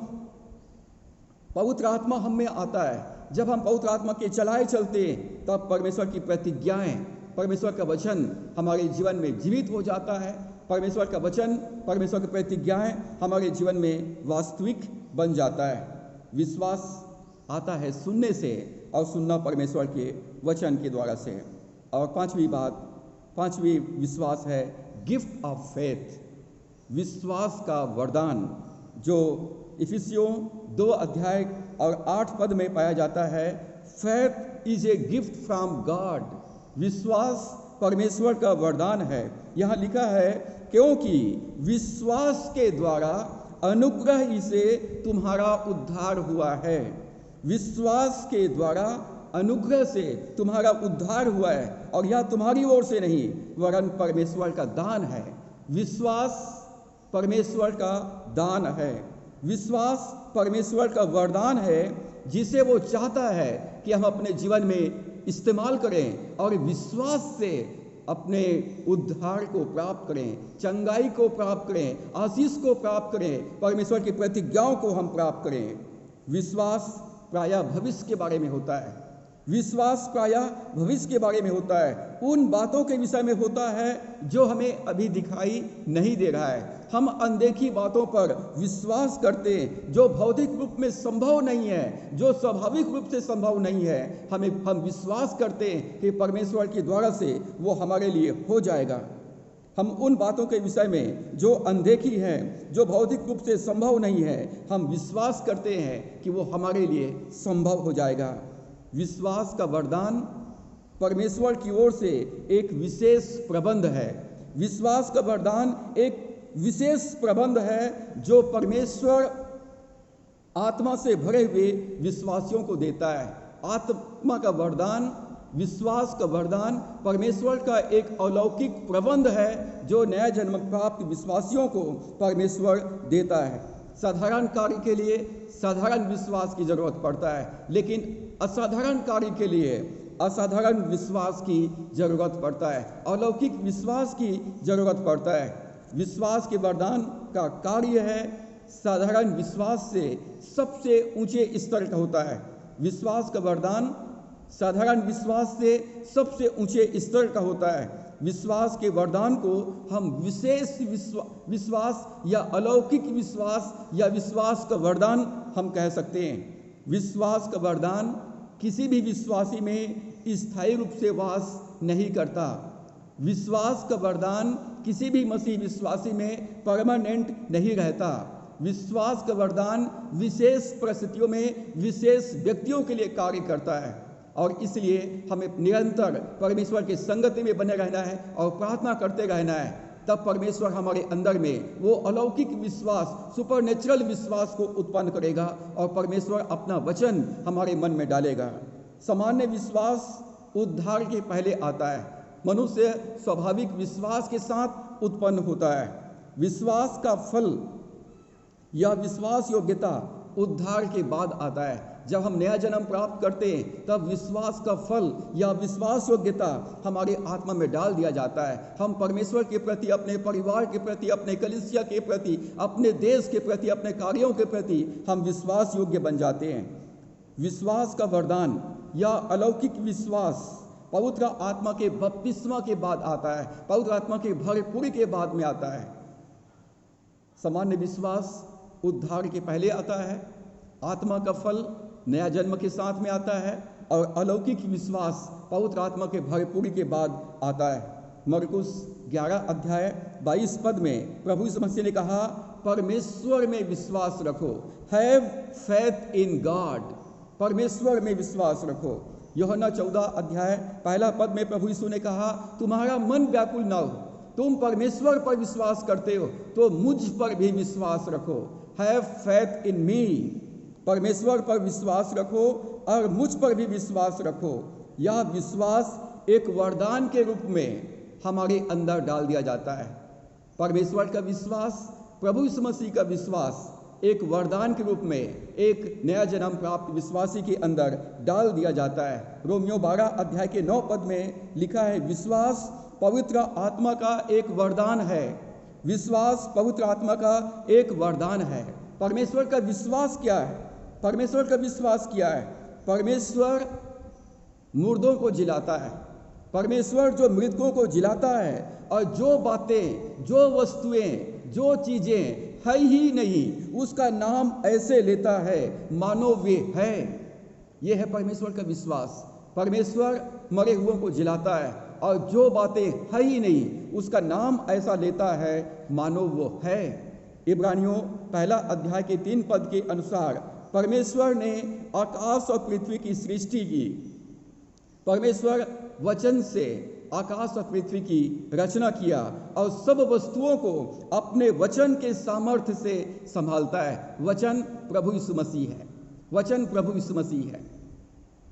पवित्र आत्मा हम में आता है। जब हम पवित्र आत्मा के चलाए चलते हैं तब परमेश्वर की प्रतिज्ञाएं, परमेश्वर का वचन हमारे जीवन में जीवित हो जाता है। परमेश्वर का वचन, परमेश्वर की प्रतिज्ञाएं हमारे जीवन में वास्तविक बन जाता है। विश्वास आता है सुनने से और सुनना परमेश्वर के वचन के द्वारा से। और पांचवी विश्वास है गिफ्ट ऑफ फेथ, विश्वास का वरदान, जो इफिसियों 2 अध्याय और 8 पद में पाया जाता है। Faith is a gift from God, विश्वास परमेश्वर का वरदान है। यहाँ लिखा है क्योंकि विश्वास के द्वारा अनुग्रह ही से तुम्हारा उद्धार हुआ है। विश्वास के द्वारा अनुग्रह से तुम्हारा उद्धार हुआ है, और यह तुम्हारी ओर से नहीं वरन परमेश्वर का दान है। विश्वास परमेश्वर का दान है। विश्वास परमेश्वर का वरदान है जिसे वो चाहता है कि हम अपने जीवन में इस्तेमाल करें और विश्वास से अपने उद्धार को प्राप्त करें, चंगाई को प्राप्त करें, आशीष को प्राप्त करें, परमेश्वर की प्रतिज्ञाओं को हम प्राप्त करें। विश्वास प्रायः भविष्य के बारे में होता है। विश्वास प्रायः भविष्य के बारे में होता है, उन बातों के विषय में होता है जो हमें अभी दिखाई नहीं दे रहा है। हम अनदेखी बातों पर विश्वास करते हैं जो भौतिक रूप में संभव नहीं है, जो स्वाभाविक रूप से संभव नहीं है। हम विश्वास करते हैं कि परमेश्वर के द्वारा से वो हमारे लिए हो जाएगा। हम उन बातों के विषय में जो अनदेखी है, जो भौतिक रूप से संभव नहीं है, हम विश्वास करते हैं कि वो हमारे लिए संभव हो जाएगा। विश्वास का वरदान परमेश्वर की ओर से एक विशेष प्रबंध है। विश्वास का वरदान एक विशेष प्रबंध है जो परमेश्वर आत्मा से भरे हुए विश्वासियों को देता है। आत्मा का वरदान, विश्वास का वरदान परमेश्वर का एक अलौकिक प्रबंध है जो नया जन्म प्राप्त विश्वासियों को परमेश्वर देता है। साधारण कार्य के लिए साधारण विश्वास की जरूरत पड़ता है, लेकिन असाधारण कार्य के लिए असाधारण विश्वास की जरूरत पड़ता है, अलौकिक विश्वास की जरूरत पड़ता है। विश्वास के वरदान का कार्य है साधारण विश्वास से सबसे ऊंचे स्तर का होता है। विश्वास का वरदान साधारण विश्वास से सबसे ऊंचे स्तर का होता है। विश्वास के वरदान को हम विशेष विश्वास या अलौकिक विश्वास या विश्वास का वरदान हम कह सकते हैं। विश्वास का वरदान किसी भी विश्वासी में स्थायी रूप से वास नहीं करता। विश्वास का वरदान किसी भी मसीह विश्वासी में परमानेंट नहीं रहता। विश्वास का वरदान विशेष परिस्थितियों में विशेष व्यक्तियों के लिए कार्य करता है, और इसलिए हमें निरंतर परमेश्वर की संगति में बने रहना है और प्रार्थना करते रहना है। तब परमेश्वर हमारे अंदर में वो अलौकिक विश्वास, सुपरनेचुरल विश्वास को उत्पन्न करेगा और परमेश्वर अपना वचन हमारे मन में डालेगा। सामान्य विश्वास उद्धार के पहले आता है। मनुष्य स्वाभाविक विश्वास के साथ उत्पन्न होता है। विश्वास का फल या विश्वास योग्यता उद्धार के बाद आता है। जब हम नया जन्म प्राप्त करते हैं तब विश्वास का फल या विश्वास योग्यता हमारे आत्मा में डाल दिया जाता है। हम परमेश्वर के प्रति, अपने परिवार के प्रति, अपने कलीसिया के प्रति, अपने देश के प्रति, अपने कार्यों के प्रति हम विश्वास योग्य बन जाते हैं। विश्वास का वरदान या अलौकिक विश्वास पवित्र आत्मा के बपतिस्मा के बाद आता है, पवित्र आत्मा के भरपूरी के बाद में आता है। सामान्य विश्वास उद्धार के पहले आता है, आत्मा का फल नया जन्म के साथ में आता है, और अलौकिक विश्वास पवित्र आत्मा के भरपूरी के बाद आता है। मरकुस 11 अध्याय 22 पद में प्रभु यीशु मसीह ने कहा, परमेश्वर में विश्वास रखो, हैव फेथ इन गॉड, परमेश्वर में विश्वास रखो। यूहन्ना 14 अध्याय 1 पद में प्रभु यीशु ने कहा, तुम्हारा मन व्याकुल न हो, तुम परमेश्वर पर विश्वास करते हो तो मुझ पर भी विश्वास रखो। हैव फेथ इन मी, परमेश्वर पर विश्वास रखो और मुझ पर भी विश्वास रखो। यह विश्वास एक वरदान के रूप में हमारे अंदर डाल दिया जाता है। परमेश्वर का विश्वास, प्रभु यीशु मसीह का विश्वास एक वरदान के रूप में एक नया जन्म प्राप्त विश्वासी के अंदर डाल दिया जाता है। रोमियो 12 अध्याय के 9 पद में लिखा है, विश्वास पवित्र आत्मा का एक वरदान है। विश्वास पवित्र आत्मा का एक वरदान है। परमेश्वर का विश्वास क्या है? परमेश्वर का विश्वास किया है। परमेश्वर मुर्दों को जिलाता है, परमेश्वर जो मृतकों को जिलाता है, और जो बातें, जो वस्तुएं, जो चीजें है ही नहीं, उसका नाम ऐसे लेता है मानो वे है। यह है परमेश्वर का विश्वास। परमेश्वर मरे हुओं को जिलाता है, और जो बातें है ही नहीं उसका नाम ऐसा लेता है मानो वो है। इब्रानियों 1 अध्याय के 3 पद के अनुसार परमेश्वर ने आकाश और पृथ्वी की सृष्टि की। परमेश्वर वचन से आकाश और पृथ्वी की रचना किया और सब वस्तुओं को अपने वचन के सामर्थ्य से संभालता है। वचन प्रभु यीशु मसीह है। वचन प्रभु यीशु मसीह है।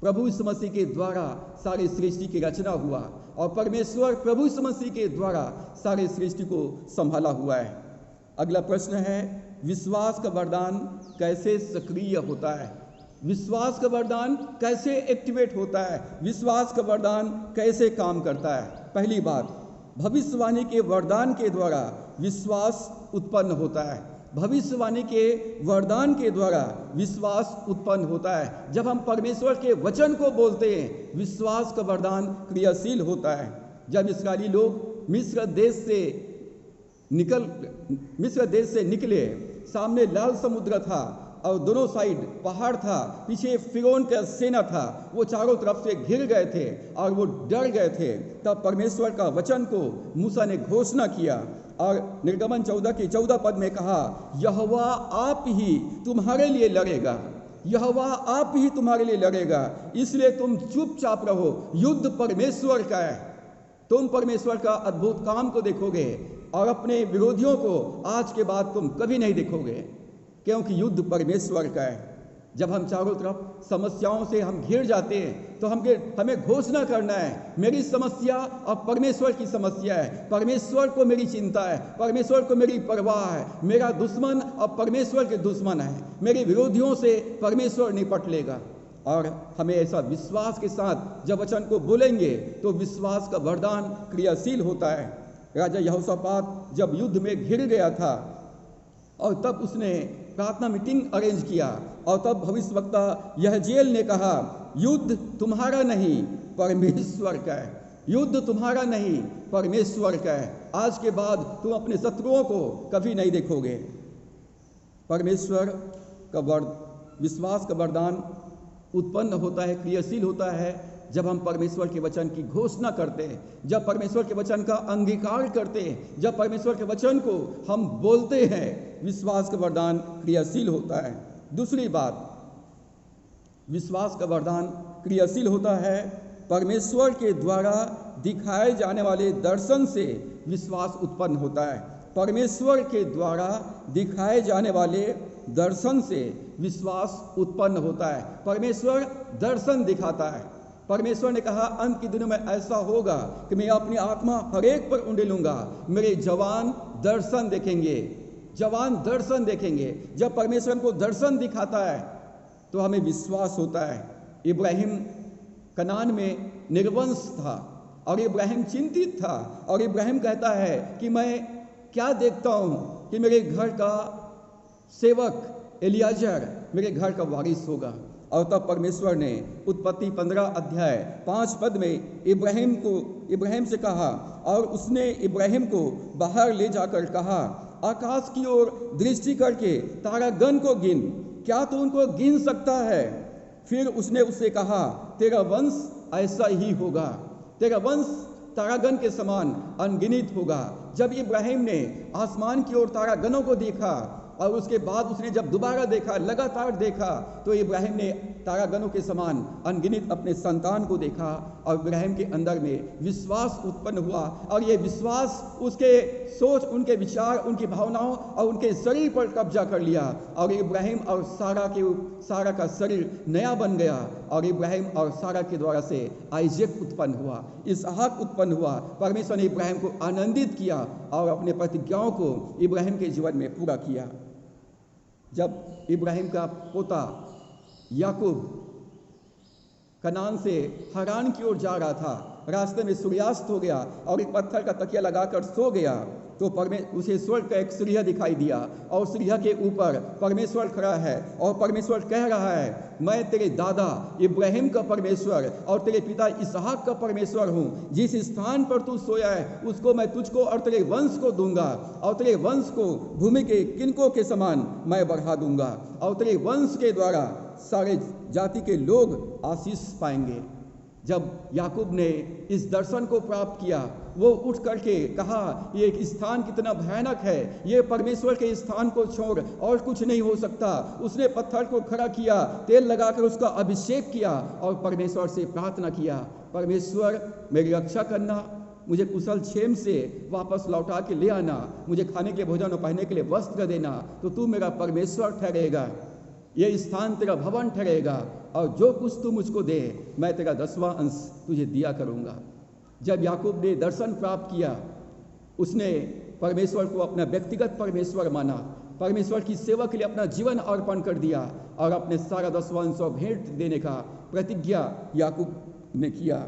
प्रभु यीशु मसीह के द्वारा सारी सृष्टि की रचना हुआ, और परमेश्वर प्रभु यीशु मसीह के द्वारा सारी सृष्टि को संभाला हुआ है। अगला प्रश्न है, विश्वास का वरदान कैसे सक्रिय होता है? विश्वास का वरदान कैसे एक्टिवेट होता है? विश्वास का वरदान कैसे काम करता है? पहली बात, भविष्यवाणी के वरदान के द्वारा विश्वास उत्पन्न होता है। भविष्यवाणी के वरदान के द्वारा विश्वास उत्पन्न होता है। जब हम परमेश्वर के वचन को बोलते हैं, विश्वास का वरदान क्रियाशील होता है। जब इस्राएली लोग मिस्र देश से निकले, सामने लाल समुद्र था और दोनों साइड पहाड़ था, पीछे फिरौन का सेना था, वो चारों तरफ से घिर गए थे और वो डर गए थे। तब परमेश्वर का वचन को मूसा ने घोषणा किया, और निर्गमन 14 के 14 पद में कहा, यहोवा आप ही तुम्हारे लिए लड़ेगा, यहोवा आप ही तुम्हारे लिए लड़ेगा, इसलिए तुम चुपचाप रहो। युद्ध परमेश्वर का है। तुम परमेश्वर का अद्भुत काम को देखोगे और अपने विरोधियों को आज के बाद तुम कभी नहीं देखोगे, क्योंकि युद्ध परमेश्वर का है। जब हम चारों तरफ समस्याओं से हम घिर जाते हैं, तो हमें घोषणा करना है, मेरी समस्या अब परमेश्वर की समस्या है, परमेश्वर को मेरी चिंता है, परमेश्वर को मेरी परवाह है, मेरा दुश्मन अब परमेश्वर के दुश्मन है, मेरे विरोधियों से परमेश्वर निपट लेगा। और हमें ऐसा विश्वास के साथ जब वचन को बोलेंगे तो विश्वास का वरदान क्रियाशील होता है। राजा यहोशापात जब युद्ध में घिर गया था, और तब उसने प्रार्थना मीटिंग अरेंज किया, और तब भविष्यवक्ता यहजीएल ने कहा, युद्ध तुम्हारा नहीं परमेश्वर का है, युद्ध तुम्हारा नहीं परमेश्वर का है। आज के बाद तुम अपने शत्रुओं को कभी नहीं देखोगे। परमेश्वर का विश्वास का वरदान उत्पन्न होता है, क्रियाशील होता है, जब हम परमेश्वर के वचन की घोषणा करते हैं, जब परमेश्वर के वचन का अंगीकार करते हैं, जब परमेश्वर के वचन को हम बोलते हैं, विश्वास का वरदान क्रियाशील होता है। दूसरी बात, विश्वास का वरदान क्रियाशील होता है परमेश्वर के द्वारा दिखाए जाने वाले दर्शन से विश्वास उत्पन्न होता है। परमेश्वर के द्वारा दिखाए जाने वाले दर्शन से विश्वास उत्पन्न होता है। परमेश्वर दर्शन दिखाता है। परमेश्वर ने कहा, अंत के दिनों में ऐसा होगा कि मैं अपनी आत्मा हर एक पर उंडेलूंगा, मेरे जवान दर्शन देखेंगे, जवान दर्शन देखेंगे। जब परमेश्वर हमको दर्शन दिखाता है तो हमें विश्वास होता है। इब्राहिम कनान में निर्वंश था, और इब्राहिम चिंतित था, और इब्राहिम कहता है कि मैं क्या देखता हूँ कि मेरे घर का सेवक एलियाजर मेरे घर का वारिस होगा। और तब परमेश्वर ने उत्पत्ति 15 अध्याय 5 पद में इब्राहिम से कहा, और उसने इब्राहिम को बाहर ले जाकर कहा, आकाश की ओर दृष्टि करके तारागण को गिन, क्या तू उनको गिन सकता है? फिर उसने उससे कहा, तेरा वंश ऐसा ही होगा, तेरा वंश तारागण के समान अनगिनित होगा। जब इब्राहिम ने आसमान की ओर तारागणों को देखा, और उसके बाद उसने जब दोबारा देखा, लगातार देखा, तो इब्राहिम ने तारागणों के समान अनगिनित अपने संतान को देखा, और इब्राहिम के अंदर में विश्वास उत्पन्न हुआ। और ये विश्वास उसके सोच, उनके विचार, उनकी भावनाओं और उनके शरीर पर कब्जा कर लिया, और इब्राहिम और सारा का शरीर नया बन गया, और इब्राहिम और सारा के द्वारा से आइजक उत्पन्न हुआ, इसहाक उत्पन्न हुआ। परमेश्वर ने इब्राहिम को आनंदित किया और अपने प्रतिज्ञाओं को इब्राहिम के जीवन में पूरा किया। जब इब्राहिम का पोता याकूब कनान से हरान की ओर जा रहा था, रास्ते में सूर्यास्त हो गया और एक पत्थर का तकिया लगाकर सो गया, तो उसे स्वर्ग का एक सीढ़िया दिखाई दिया और सीढ़िया के ऊपर परमेश्वर खड़ा है और परमेश्वर कह रहा है, मैं तेरे दादा इब्राहिम का परमेश्वर और तेरे पिता इसहाक का परमेश्वर हूँ। जिस स्थान पर तू सोया है उसको मैं तुझको और तेरे वंश को दूंगा और तेरे वंश को भूमि के किनकों के समान मैं बढ़ा दूंगा और तेरे वंश के द्वारा सारे जाति के लोग आशीष पाएंगे। जब याकूब ने इस दर्शन को प्राप्त किया, वो उठ करके कहा, ये एक स्थान कितना भयानक है, ये परमेश्वर के स्थान को छोड़ और कुछ नहीं हो सकता। उसने पत्थर को खड़ा किया, तेल लगाकर उसका अभिषेक किया और परमेश्वर से प्रार्थना किया, परमेश्वर मेरी रक्षा करना, मुझे कुशल क्षेम से वापस लौटा के ले आना, मुझे खाने के लिए भोजन और पहनने के लिए वस्त्र देना, तो तू मेरा परमेश्वर ठहरेगा, ये स्थान तेरा भवन ठहरेगा और जो कुछ तू मुझको दे मैं तेरा 10वां अंश तुझे दिया करूँगा। जब याकूब ने दर्शन प्राप्त किया, उसने परमेश्वर को अपना व्यक्तिगत परमेश्वर माना, परमेश्वर की सेवा के लिए अपना जीवन अर्पण कर दिया और अपने सारा 10वां अंश भेंट देने का प्रतिज्ञा याकूब ने किया।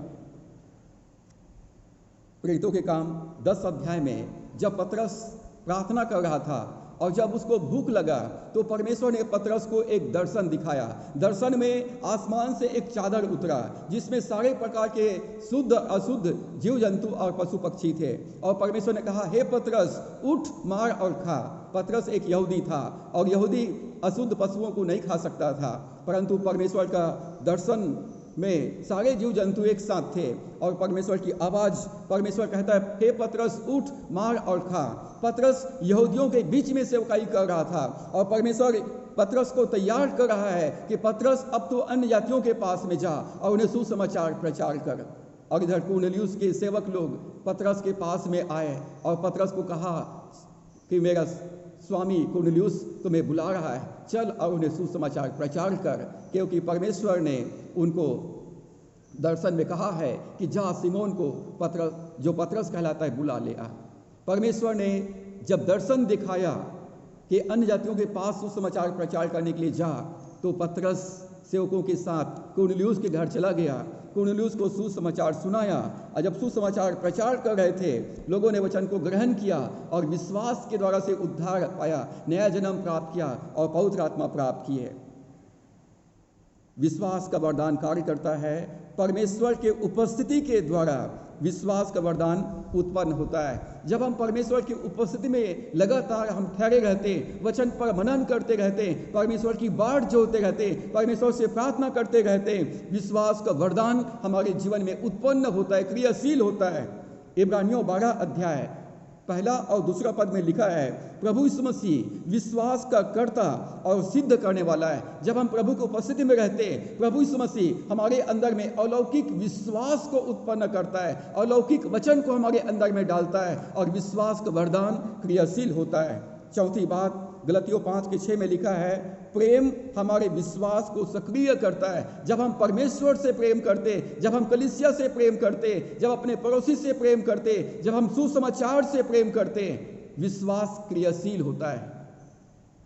प्रेरितों के काम 10 अध्याय में जब पतरस प्रार्थना कर रहा था और जब उसको भूख लगा तो परमेश्वर ने पतरस को एक दर्शन दिखाया। दर्शन में आसमान से एक चादर उतरा जिसमें सारे प्रकार के शुद्ध अशुद्ध जीव जंतु और पशु पक्षी थे और परमेश्वर ने कहा, हे पतरस उठ, मार और खा। पतरस एक यहूदी था और यहूदी अशुद्ध पशुओं को नहीं खा सकता था, परंतु परमेश्वर का दर्शन में सारे जीव जंतु एक साथ थे और परमेश्वर की आवाज, परमेश्वर कहता है, हे पतरस उठ, मार और खा। पतरस यहूदियों के बीच में सेवकाई कर रहा था और परमेश्वर पतरस को तैयार कर रहा है कि पतरस अब तो अन्य जातियों के पास में जा और उन्हें सुसमाचार प्रचार कर। और इधर कुरनेलियुस के सेवक लोग पतरस के पास में आए और पतरस को कहा कि मेरा स्वामी कुरनेलियुस तुम्हें बुला रहा है, चल और उन्हें सुसमाचार प्रचार कर, क्योंकि परमेश्वर ने उनको दर्शन में कहा है कि जा सिमोन को जो पतरस कहलाता है बुला ले आ। परमेश्वर ने जब दर्शन दिखाया कि अन्य जातियों के पास सुसमाचार प्रचार करने के लिए जा, तो पतरस सेवकों के साथ कुरनेलियुस के घर चला गया, कुरनेलियुस को सुसमाचार सुनाया और जब सुसमाचार प्रचार कर रहे थे, लोगों ने वचन को ग्रहण किया और विश्वास के द्वारा से उद्धार पाया, नया जन्म प्राप्त किया और पवित्र आत्मा प्राप्त किए। विश्वास का वरदान कार्य करता है। परमेश्वर के उपस्थिति के द्वारा विश्वास का वरदान उत्पन्न होता है। जब हम परमेश्वर की उपस्थिति में लगातार हम ठहरे रहते, वचन पर मनन करते रहते, परमेश्वर की बाट जोड़ते रहते, परमेश्वर से प्रार्थना करते रहते, विश्वास का वरदान हमारे जीवन में उत्पन्न होता है, क्रियाशील होता है। इब्रानियों 12 अध्याय 1 और 2 पद में लिखा है, प्रभु यीशु मसीह विश्वास का कर्ता और सिद्ध करने वाला है। जब हम प्रभु की उपस्थिति में रहते हैं, प्रभु यीशु मसीह हमारे अंदर में अलौकिक विश्वास को उत्पन्न करता है, अलौकिक वचन को हमारे अंदर में डालता है और विश्वास का वरदान क्रियाशील होता है। चौथी बात गलतियों 5:6 में लिखा है, प्रेम हमारे विश्वास को सक्रिय करता है। जब हम परमेश्वर से प्रेम करते, जब हम कलीसिया से प्रेम करते, जब अपने पड़ोसी से प्रेम करते, जब हम सुसमाचार से प्रेम करते, विश्वास क्रियाशील होता है।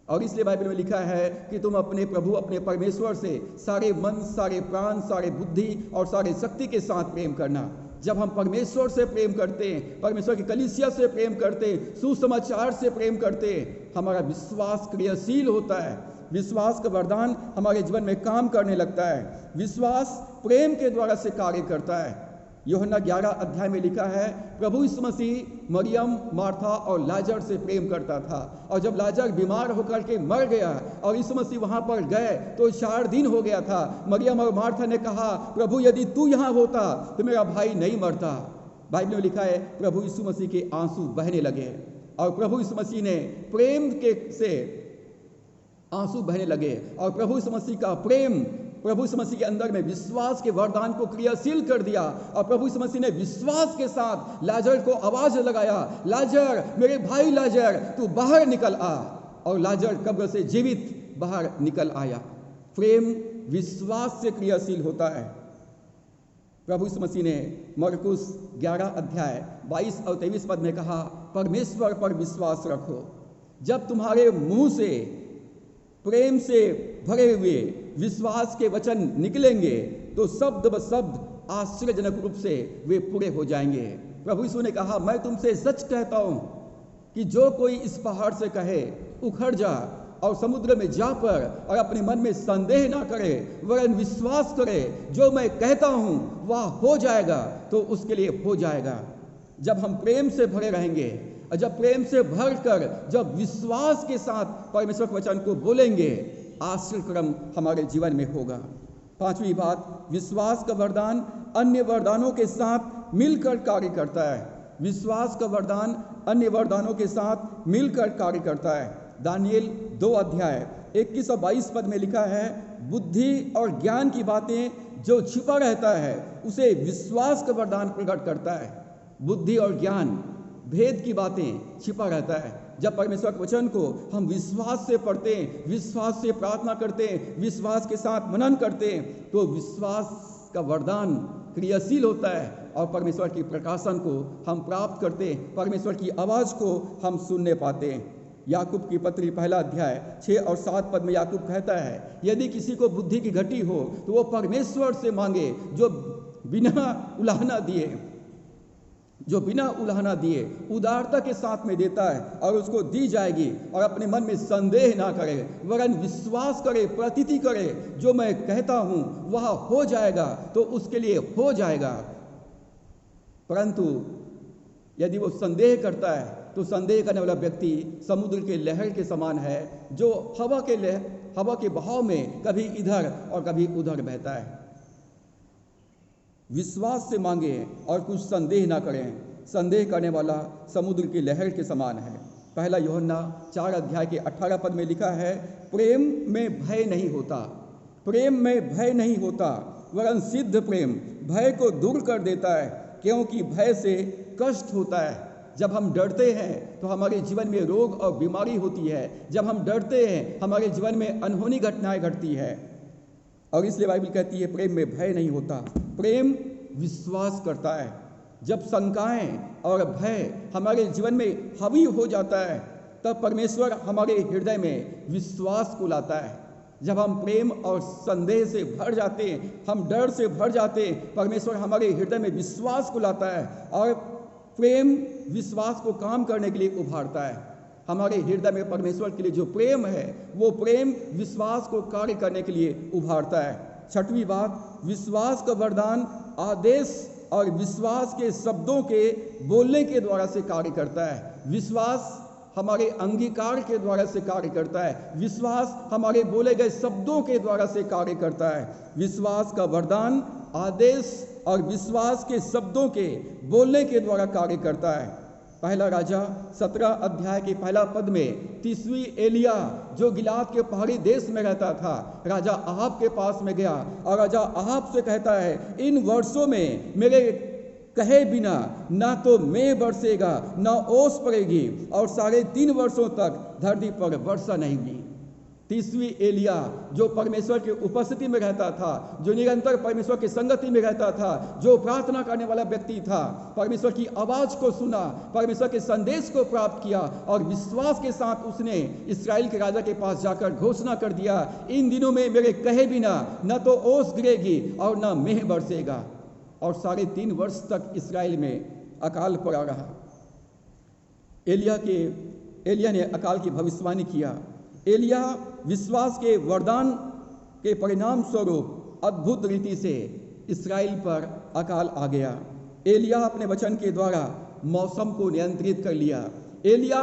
और इसलिए बाइबल में लिखा है कि तुम अपने प्रभु अपने परमेश्वर से सारे मन, सारे प्राण, सारे बुद्धि और सारे शक्ति के साथ प्रेम करना। जब हम परमेश्वर से प्रेम करते हैं, परमेश्वर की कलीसिया से प्रेम करते, सुसमाचार से प्रेम करते, हमारा विश्वास क्रियाशील होता है। विश्वास का वरदान हमारे जीवन में काम करने लगता है। विश्वास प्रेम के द्वारा से कार्य करता है। यूहन्ना 11 अध्याय में लिखा है, प्रभु यीशु मसीह मरियम, मार्था और लाजर से प्रेम करता था और जब लाजर बीमार होकर के मर गया और यीशु मसीह वहां पर गए तो 4 दिन हो गया था। मरियम और मार्था ने कहा, प्रभु यदि तू यहाँ होता तो मेरा भाई नहीं मरता। बाइबल में लिखा है, प्रभु यीशु मसीह के आंसू बहने लगे और प्रभु यीशु मसीह ने प्रेम के से आंसू बहने लगे और प्रभु यीशु मसीह का प्रेम प्रभु यीशु मसीह के अंदर में विश्वास के वरदान को क्रियाशील कर दिया और प्रभु यीशु मसीह ने विश्वास के साथ लाजर को आवाज लगाया, लाजर, मेरे भाई लाजर, तू बाहर निकल आ। और लाजर कब्र से जीवित बाहर निकल आया। प्रेम विश्वास से क्रियाशील होता है। प्रभु यीशु मसीह ने मरकुस 11 अध्याय 22 और 23 पद में कहा, परमेश्वर पर विश्वास रखो। जब तुम्हारे मुंह से प्रेम से भरे हुए विश्वास के वचन निकलेंगे तो शब्द ब शब्द आश्चर्यजनक रूप से वे पूरे हो जाएंगे। प्रभु यीशु ने कहा, मैं तुमसे सच कहता हूं कि जो कोई इस पहाड़ से कहे उखड़ जा और समुद्र में जा पर और अपने मन में संदेह ना करे वरन विश्वास करे जो मैं कहता हूं वह हो जाएगा, तो उसके लिए हो जाएगा। जब हम प्रेम से भरे रहेंगे और जब प्रेम से भर कर जब विश्वास के साथ परमेश्वर के वचन को बोलेंगे, आश्चर्यक्रम हमारे जीवन में होगा। पांचवी बात, विश्वास का वरदान अन्य वरदानों के साथ मिलकर कार्य करता है। विश्वास का वरदान अन्य वरदानों के साथ मिलकर कार्य करता है। दानियेल 2 अध्याय 21 और 22 पद में लिखा है, बुद्धि और ज्ञान की बातें जो छिपा रहता है उसे विश्वास का वरदान प्रकट करता है। बुद्धि और ज्ञान, भेद की बातें छिपा रहता है। जब परमेश्वर के वचन को हम विश्वास से पढ़ते हैं, विश्वास से प्रार्थना करते हैं, विश्वास के साथ मनन करते हैं, तो विश्वास का वरदान क्रियाशील होता है और परमेश्वर की प्रकाशन को हम प्राप्त करते हैं, परमेश्वर की आवाज़ को हम सुनने पाते हैं। याकूब की पत्री 1 अध्याय 6 और 7 पद में याकूब कहता है, यदि किसी को बुद्धि की घटी हो तो वो परमेश्वर से मांगे जो बिना उलाहना दिए उदारता के साथ में देता है और उसको दी जाएगी। और अपने मन में संदेह ना करे वरन विश्वास करे, प्रतीति करे जो मैं कहता हूं वह हो जाएगा, तो उसके लिए हो जाएगा। परंतु यदि वो संदेह करता है तो संदेह करने वाला व्यक्ति समुद्र के लहर के समान है, जो हवा के बहाव में कभी इधर और कभी उधर बहता है। विश्वास से मांगे और कुछ संदेह ना करें। संदेह करने वाला समुद्र की लहर के समान है। 1 यूहन्ना 4 अध्याय के 18 पद में लिखा है, प्रेम में भय नहीं होता, प्रेम में भय नहीं होता वरन सिद्ध प्रेम भय को दूर कर देता है, क्योंकि भय से कष्ट होता है। जब हम डरते हैं तो हमारे जीवन में रोग और बीमारी होती है। जब हम डरते हैं हमारे जीवन में अनहोनी घटनाएं घटती है। और इसलिए बाइबल कहती है प्रेम में भय नहीं होता, प्रेम विश्वास करता है। जब शंकाएं और भय हमारे जीवन में हावी हो जाता है तब परमेश्वर हमारे हृदय में विश्वास को लाता है। जब हम प्रेम और संदेह से भर जाते हैं, हम डर से भर जाते हैं, परमेश्वर हमारे हृदय में विश्वास को लाता है और प्रेम विश्वास को काम करने के लिए उभारता है। हमारे हृदय में परमेश्वर के लिए जो प्रेम है वो प्रेम विश्वास को कार्य करने के लिए उभारता है। छठवीं बात, विश्वास का वरदान आदेश और विश्वास के शब्दों के बोलने के द्वारा से कार्य करता है। विश्वास हमारे अंगीकार के द्वारा से कार्य करता है। विश्वास हमारे बोले गए शब्दों के द्वारा से कार्य करता है। विश्वास का वरदान आदेश और विश्वास के शब्दों के बोलने के द्वारा कार्य करता है। 1 राजा 17 अध्याय के 1 पद में 30वीं एलिया जो गिलाद के पहाड़ी देश में रहता था, राजा अहाब के पास में गया और राजा अहाब से कहता है, इन वर्षों में मेरे कहे बिना ना तो मेघ बरसेगा ना ओस पड़ेगी और 3.5 वर्षों तक धरती पर वर्षा नहीं हुई। 30वीं एलिया जो परमेश्वर की उपस्थिति में रहता था, जो निरंतर परमेश्वर की संगति में रहता था, जो प्रार्थना करने वाला व्यक्ति था, परमेश्वर की आवाज को सुना, परमेश्वर के संदेश को प्राप्त किया और विश्वास के साथ उसने इस्राएल के राजा के पास जाकर घोषणा कर दिया, इन दिनों में मेरे कहे बिना न तो ओस गिरेगी और न मेघ बरसेगा। और 3.5 वर्ष तक इस्राएल में अकाल पड़ा रहा। एलिया ने अकाल की भविष्यवाणी किया। एलिया विश्वास के वरदान के परिणाम स्वरूप अद्भुत रीति से इस्राएल पर अकाल आ गया। एलिया अपने वचन के द्वारा मौसम को नियंत्रित कर लिया। एलिया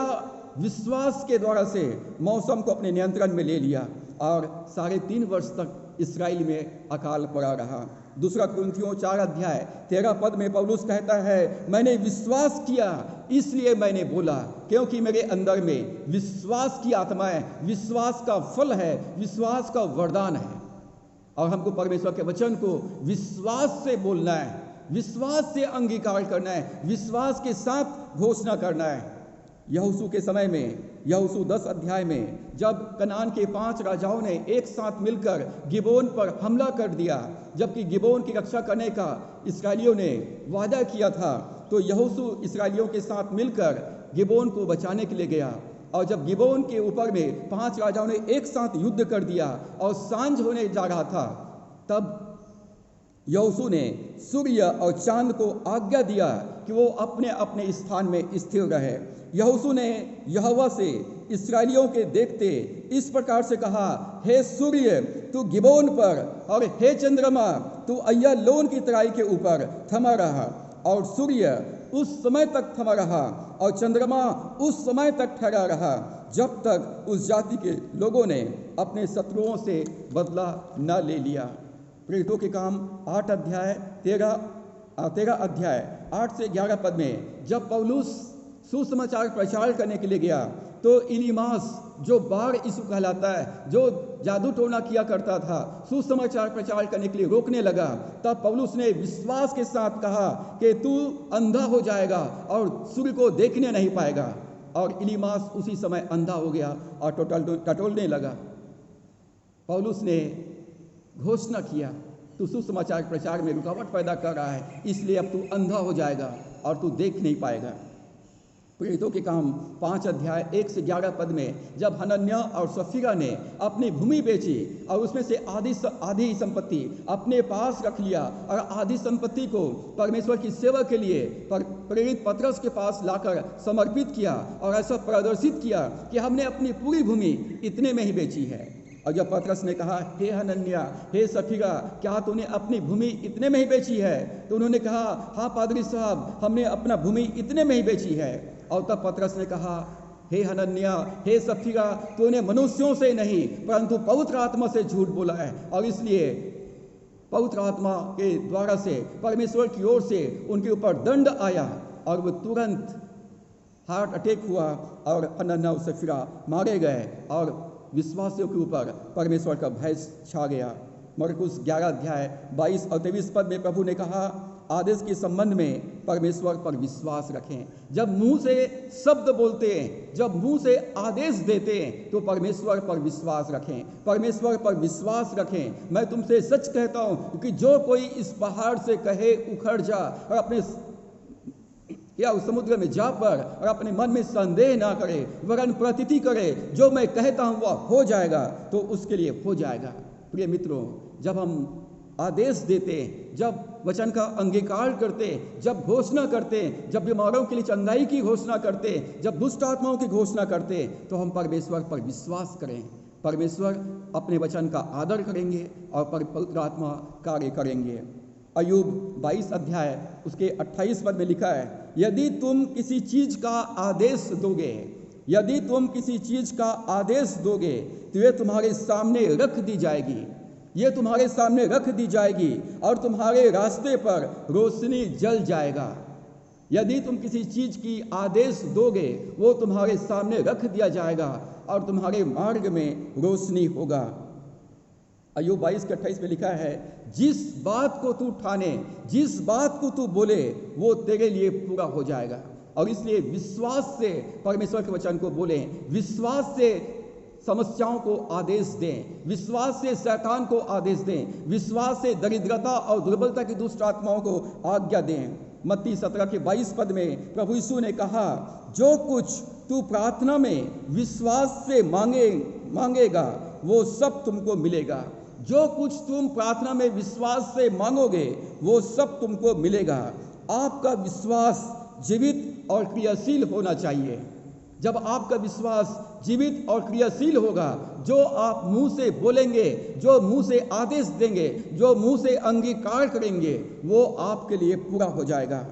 विश्वास के द्वारा से मौसम को अपने नियंत्रण में ले लिया और 3.5 वर्ष तक इस्राएल में अकाल पड़ा रहा। 2 कुरिन्थियों 4 अध्याय 13 पद में पौलुस कहता है, मैंने विश्वास किया इसलिए मैंने बोला, क्योंकि मेरे अंदर में विश्वास की आत्मा है, विश्वास का फल है, विश्वास का वरदान है। और हमको परमेश्वर के वचन को विश्वास से बोलना है, विश्वास से अंगीकार करना है, विश्वास के साथ घोषणा करना है। यहोशू के समय में, यहोशू 10 अध्याय में, जब कनान के 5 राजाओं ने एक साथ मिलकर गिबोन पर हमला कर दिया, जबकि गिबोन की रक्षा करने का इस्राएलियों ने वादा किया था, तो यहोशू इस्राएलियों के साथ मिलकर गिबोन को बचाने के लिए गया। और जब गिबोन के ऊपर में 5 राजाओं ने एक साथ युद्ध कर दिया और सांझ होने जा रहा था, तब यहोशू ने सूर्य और चांद को आज्ञा दिया कि वो अपने अपने स्थान में स्थिर रहे। यहोशू ने यहोवा से इस्राएलियों के देखते इस प्रकार से कहा, हे सूर्य तू गिबोन पर और हे चंद्रमा तू अय्यालोन की तराई के ऊपर थमा रहा। और सूर्य उस समय तक थमा रहा और चंद्रमा उस समय तक ठहरा रहा जब तक उस जाति के लोगों ने अपने शत्रुओं से बदला न ले लिया। प्रेरितों के काम 8 अध्याय 13 अध्याय 8 से 11 पद में जब पौलुस सुसमाचार प्रचार करने के लिए गया तो इलीमास जो बार यीशु कहलाता है, जो जादू टोना किया करता था, सुसमाचार प्रचार करने के लिए रोकने लगा। तब पौलुस ने विश्वास के साथ कहा कि तू अंधा हो जाएगा और सूर्य को देखने नहीं पाएगा। और इलीमास उसी समय अंधा हो गया और टटोलने लगा। पौलुस ने घोषणा किया, तू सुसमाचार प्रचार में रुकावट पैदा कर रहा है, इसलिए अब तू अंधा हो जाएगा और तू देख नहीं पाएगा। प्रेरितों के काम 5 अध्याय 1 से 11 पद में जब हनन्याह और सफीरा ने अपनी भूमि बेची और उसमें से आधी संपत्ति अपने पास रख लिया और आधी संपत्ति को परमेश्वर की सेवा के लिए प्रेरित पतरस के पास लाकर समर्पित किया और ऐसा प्रदर्शित किया कि हमने अपनी पूरी भूमि इतने में ही बेची है। और जब पतरस ने कहा, हे हनन्याह, हे सफीरा, क्या तूने अपनी भूमि इतने में ही बेची है? तो उन्होंने कहा, हाँ पादरी साहब, हमने अपना भूमि इतने में ही बेची है। और तब पतरस ने कहा, हे हनन्याह, हे सफीरा, तूने मनुष्यों से नहीं परंतु पवित्र आत्मा से झूठ बोला है। और इसलिए पवित्र आत्मा के द्वारा से परमेश्वर की ओर से उनके ऊपर दंड आया और वो तुरंत हार्ट अटैक हुआ और हनन्याह और सफीरा मारे गए और विश्वासियों के ऊपर परमेश्वर का भय छा गया। मरकुस 11 अध्याय 22 और 23 पद में प्रभु ने कहा, आदेश के संबंध में परमेश्वर पर विश्वास रखें। जब मुंह से शब्द बोलते हैं, जब मुंह से आदेश देते हैं, तो परमेश्वर पर विश्वास रखें, परमेश्वर पर विश्वास रखें। मैं तुमसे सच कहता हूं कि जो कोई इस पहाड़ से कहे उखड़ जा और अपने या उस समुद्र में जा पर और अपने मन में संदेह ना करे वरन प्रतीति करे, जो मैं कहता हूं वह हो जाएगा, तो उसके लिए हो जाएगा। प्रिय मित्रों, जब हम आदेश देते, जब वचन का अंगीकार करते, जब घोषणा करते, जब बीमारों के लिए चंगाई की घोषणा करते, जब दुष्ट आत्माओं की घोषणा करते, तो हम परमेश्वर पर विश्वास करें। परमेश्वर अपने वचन का आदर करेंगे और पवित्र आत्मा कार्य करेंगे। अय्यूब 22 अध्याय उसके 28 पद में लिखा है, यदि तुम किसी चीज का आदेश दोगे, यदि तुम किसी चीज का आदेश दोगे तो ये तुम्हारे सामने रख दी जाएगी, ये तुम्हारे सामने रख दी जाएगी और तुम्हारे रास्ते पर रोशनी जल जाएगा। यदि तुम किसी चीज की आदेश दोगे, वो तुम्हारे सामने रख दिया जाएगा और तुम्हारे मार्ग में रोशनी होगा। अय्यूब 22 के 28 में लिखा है, जिस बात को तू ठाने, जिस बात को तू बोले, वो तेरे लिए पूरा हो जाएगा। और इसलिए विश्वास से परमेश्वर के वचन को बोलें, विश्वास से समस्याओं को आदेश दें, विश्वास से शैतान को आदेश दें, विश्वास से दरिद्रता और दुर्बलता की दुष्ट आत्माओं को आज्ञा दें। मत्ती 17 के 22 पद में प्रभु यीशु ने कहा, जो कुछ तू प्रार्थना में विश्वास से मांगेगा वो सब तुमको मिलेगा। जो कुछ तुम प्रार्थना में विश्वास से मांगोगे वो सब तुमको मिलेगा। आपका विश्वास जीवित और क्रियाशील होना चाहिए। जब आपका विश्वास जीवित और क्रियाशील होगा, जो आप मुंह से बोलेंगे, जो मुंह से आदेश देंगे, जो मुंह से अंगीकार करेंगे, वो आपके लिए पूरा हो जाएगा।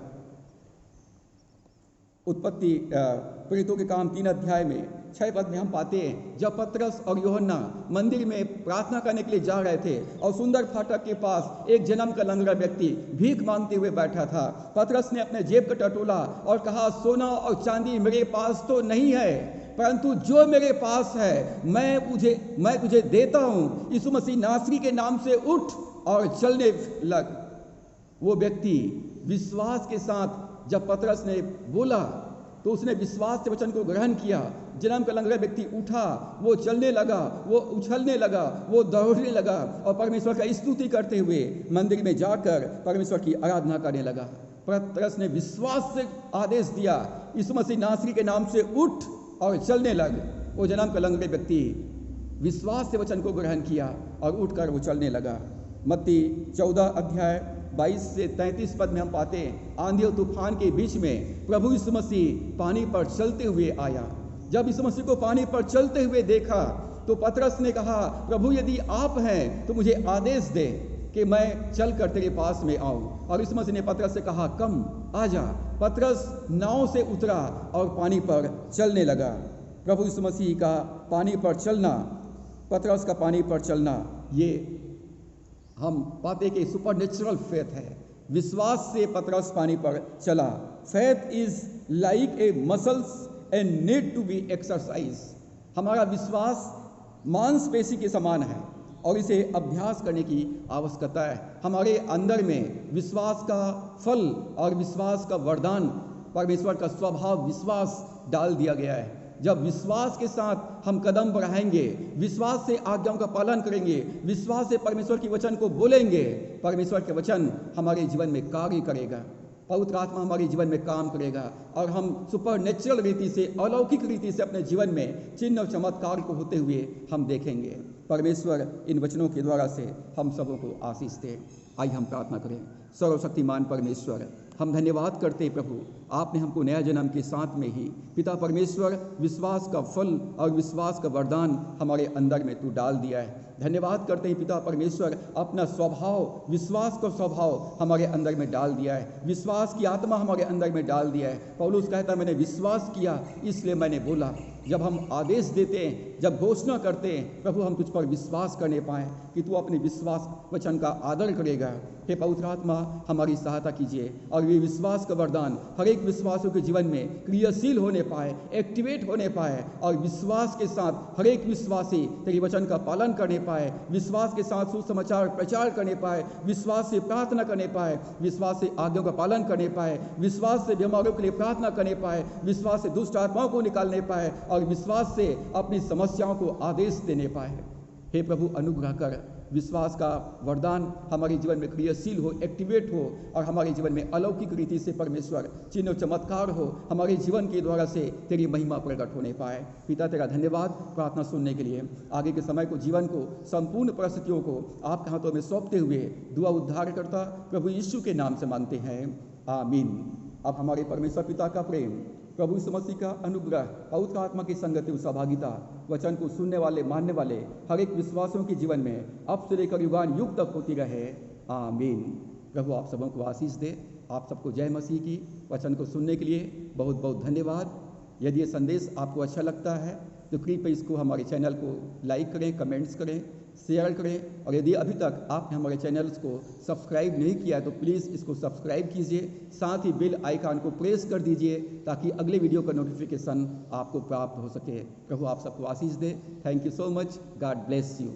उत्पत्ति प्रेरितों के काम 3 अध्याय में 6 पद में हम पाते हैं, जब पतरस और यूहन्ना मंदिर में प्रार्थना करने के लिए जा रहे थे और सुंदर फाटक के पास एक जन्म का लंगड़ा व्यक्ति भीख मांगते हुए बैठा था। पतरस ने अपने जेब का टटोला और कहा, सोना और चांदी मेरे पास तो नहीं है, परंतु जो मेरे पास है मैं तुझे देता हूँ। यीशु मसीह नासरी के नाम से उठ और चलने लग। वो व्यक्ति विश्वास के साथ जब पतरस ने बोला तो उसने विश्वास से वचन को ग्रहण किया। जन्म का लंगड़ा व्यक्ति उठा, वो चलने लगा, वो उछलने लगा, वो दौड़ने लगा और परमेश्वर का स्तुति करते हुए मंदिर में जाकर परमेश्वर की आराधना करने लगा। पतरस ने विश्वास से आदेश दिया, यीशु मसीह नासरी के नाम से उठ और चलने लग। वो जन्म का लंगड़े व्यक्ति विश्वास से वचन को ग्रहण किया और उठकर वो चलने लगा। मत्ती 14 अध्याय 22 से 33 पद में हम पाते हैं, आंधी और तूफान के बीच में प्रभु यीशु मसीह पानी पर चलते हुए आया। जब यीशु मसीह को पानी पर चलते हुए देखा तो पतरस ने कहा, प्रभु यदि आप हैं तो मुझे आदेश दे कि मैं चलकर तेरे पास में आऊं। और यीशु मसीह ने पतरस से कहा, कम, आजा। पतरस नाव से उतरा और पानी पर चलने लगा। प्रभु यीशु मसीह का पानी पर चलना, पतरस का पानी पर चलना, ये हम पाते कि सुपरनेचुरल फेथ है। विश्वास से पतरस पानी पर चला। Faith is like a muscles and need to be exercise. हमारा विश्वास मांसपेशी के समान है और इसे अभ्यास करने की आवश्यकता है। हमारे अंदर में विश्वास का फल और विश्वास का वरदान, परमेश्वर का स्वभाव विश्वास डाल दिया गया है। जब विश्वास के साथ हम कदम बढ़ाएंगे, विश्वास से आज्ञाओं का पालन करेंगे, विश्वास से परमेश्वर के वचन को बोलेंगे, परमेश्वर के वचन हमारे जीवन में कार्य करेगा, पवित्र आत्मा हमारे जीवन में काम करेगा और हम सुपरनेचुरल रीति से, अलौकिक रीति से अपने जीवन में चिन्ह और चमत्कार को होते हुए हम देखेंगे। परमेश्वर इन वचनों के द्वारा से हम सबों को आशीष दे। आइए हम प्रार्थना करें। सर्वशक्तिमान परमेश्वर, हम धन्यवाद करते हैं प्रभु, आपने हमको नया जन्म के साथ में ही पिता परमेश्वर विश्वास का फल और विश्वास का वरदान हमारे अंदर में तू डाल दिया है। धन्यवाद करते हैं पिता परमेश्वर, अपना स्वभाव, विश्वास का स्वभाव हमारे अंदर में डाल दिया है, विश्वास की आत्मा हमारे अंदर में डाल दिया है। पौलुस कहता है, मैंने विश्वास किया इसलिए मैंने बोला। जब हम आदेश देते हैं, जब घोषणा करते हैं, प्रभु हम तुझ पर विश्वास करने पाएँ कि तू अपने विश्वास वचन का आदर करेगा। हे पवित्र आत्मा, हमारी सहायता कीजिए और ये विश्वास का वरदान हर एक विश्वासियों के जीवन में क्रियाशील होने पाए, एक्टिवेट होने पाए और विश्वास के साथ हर एक विश्वासी तेरे वचन का पालन करने पाए, विश्वास के साथ सुसमाचार प्रचार करने पाए, विश्वास से प्रार्थना करने पाए, विश्वास से आज्ञाओं का पालन करने पाए, विश्वास से बीमारों के लिए प्रार्थना करने पाए, विश्वास से दुष्ट आत्माओं को निकालने पाए और विश्वास से अपनी समस्याओं को आदेश देने पाए। हे प्रभु, अनुग्रह कर, विश्वास का वरदान हमारे जीवन में क्रियाशील हो, एक्टिवेट हो और हमारे जीवन में अलौकिक रीति से परमेश्वर चिन्ह और चमत्कार हो, हमारे जीवन के द्वारा से तेरी महिमा प्रकट होने पाए। पिता, तेरा धन्यवाद प्रार्थना सुनने के लिए। आगे के समय को, जीवन को, संपूर्ण परिस्थितियों को आपके हाथों में सौंपते हुए दुआ उद्धार करता प्रभु यीशु के नाम से मांगते हैं, आमीन। अब हमारे परमेश्वर पिता का प्रेम, प्रभु यीशु मसीह का अनुग्रह, पवित्र आत्मा की संगति और सहभागिता वचन को सुनने वाले, मानने वाले हर एक विश्वासियों के जीवन में अब से लेकर युगान युग तक होती रहे, आमीन। प्रभु आप सबों को आशीष दे। आप सबको जय मसीह की। वचन को सुनने के लिए बहुत बहुत धन्यवाद। यदि ये संदेश आपको अच्छा लगता है तो कृपया इसको हमारे चैनल को लाइक करें, कमेंट्स करें, शेयर करें और यदि अभी तक आपने हमारे चैनल्स को सब्सक्राइब नहीं किया तो प्लीज़ इसको सब्सक्राइब कीजिए। साथ ही बेल आइकन को प्रेस कर दीजिए ताकि अगले वीडियो का नोटिफिकेशन आपको प्राप्त हो सके। प्रभु आप सबको आशीष दे। Thank you so much. God bless you.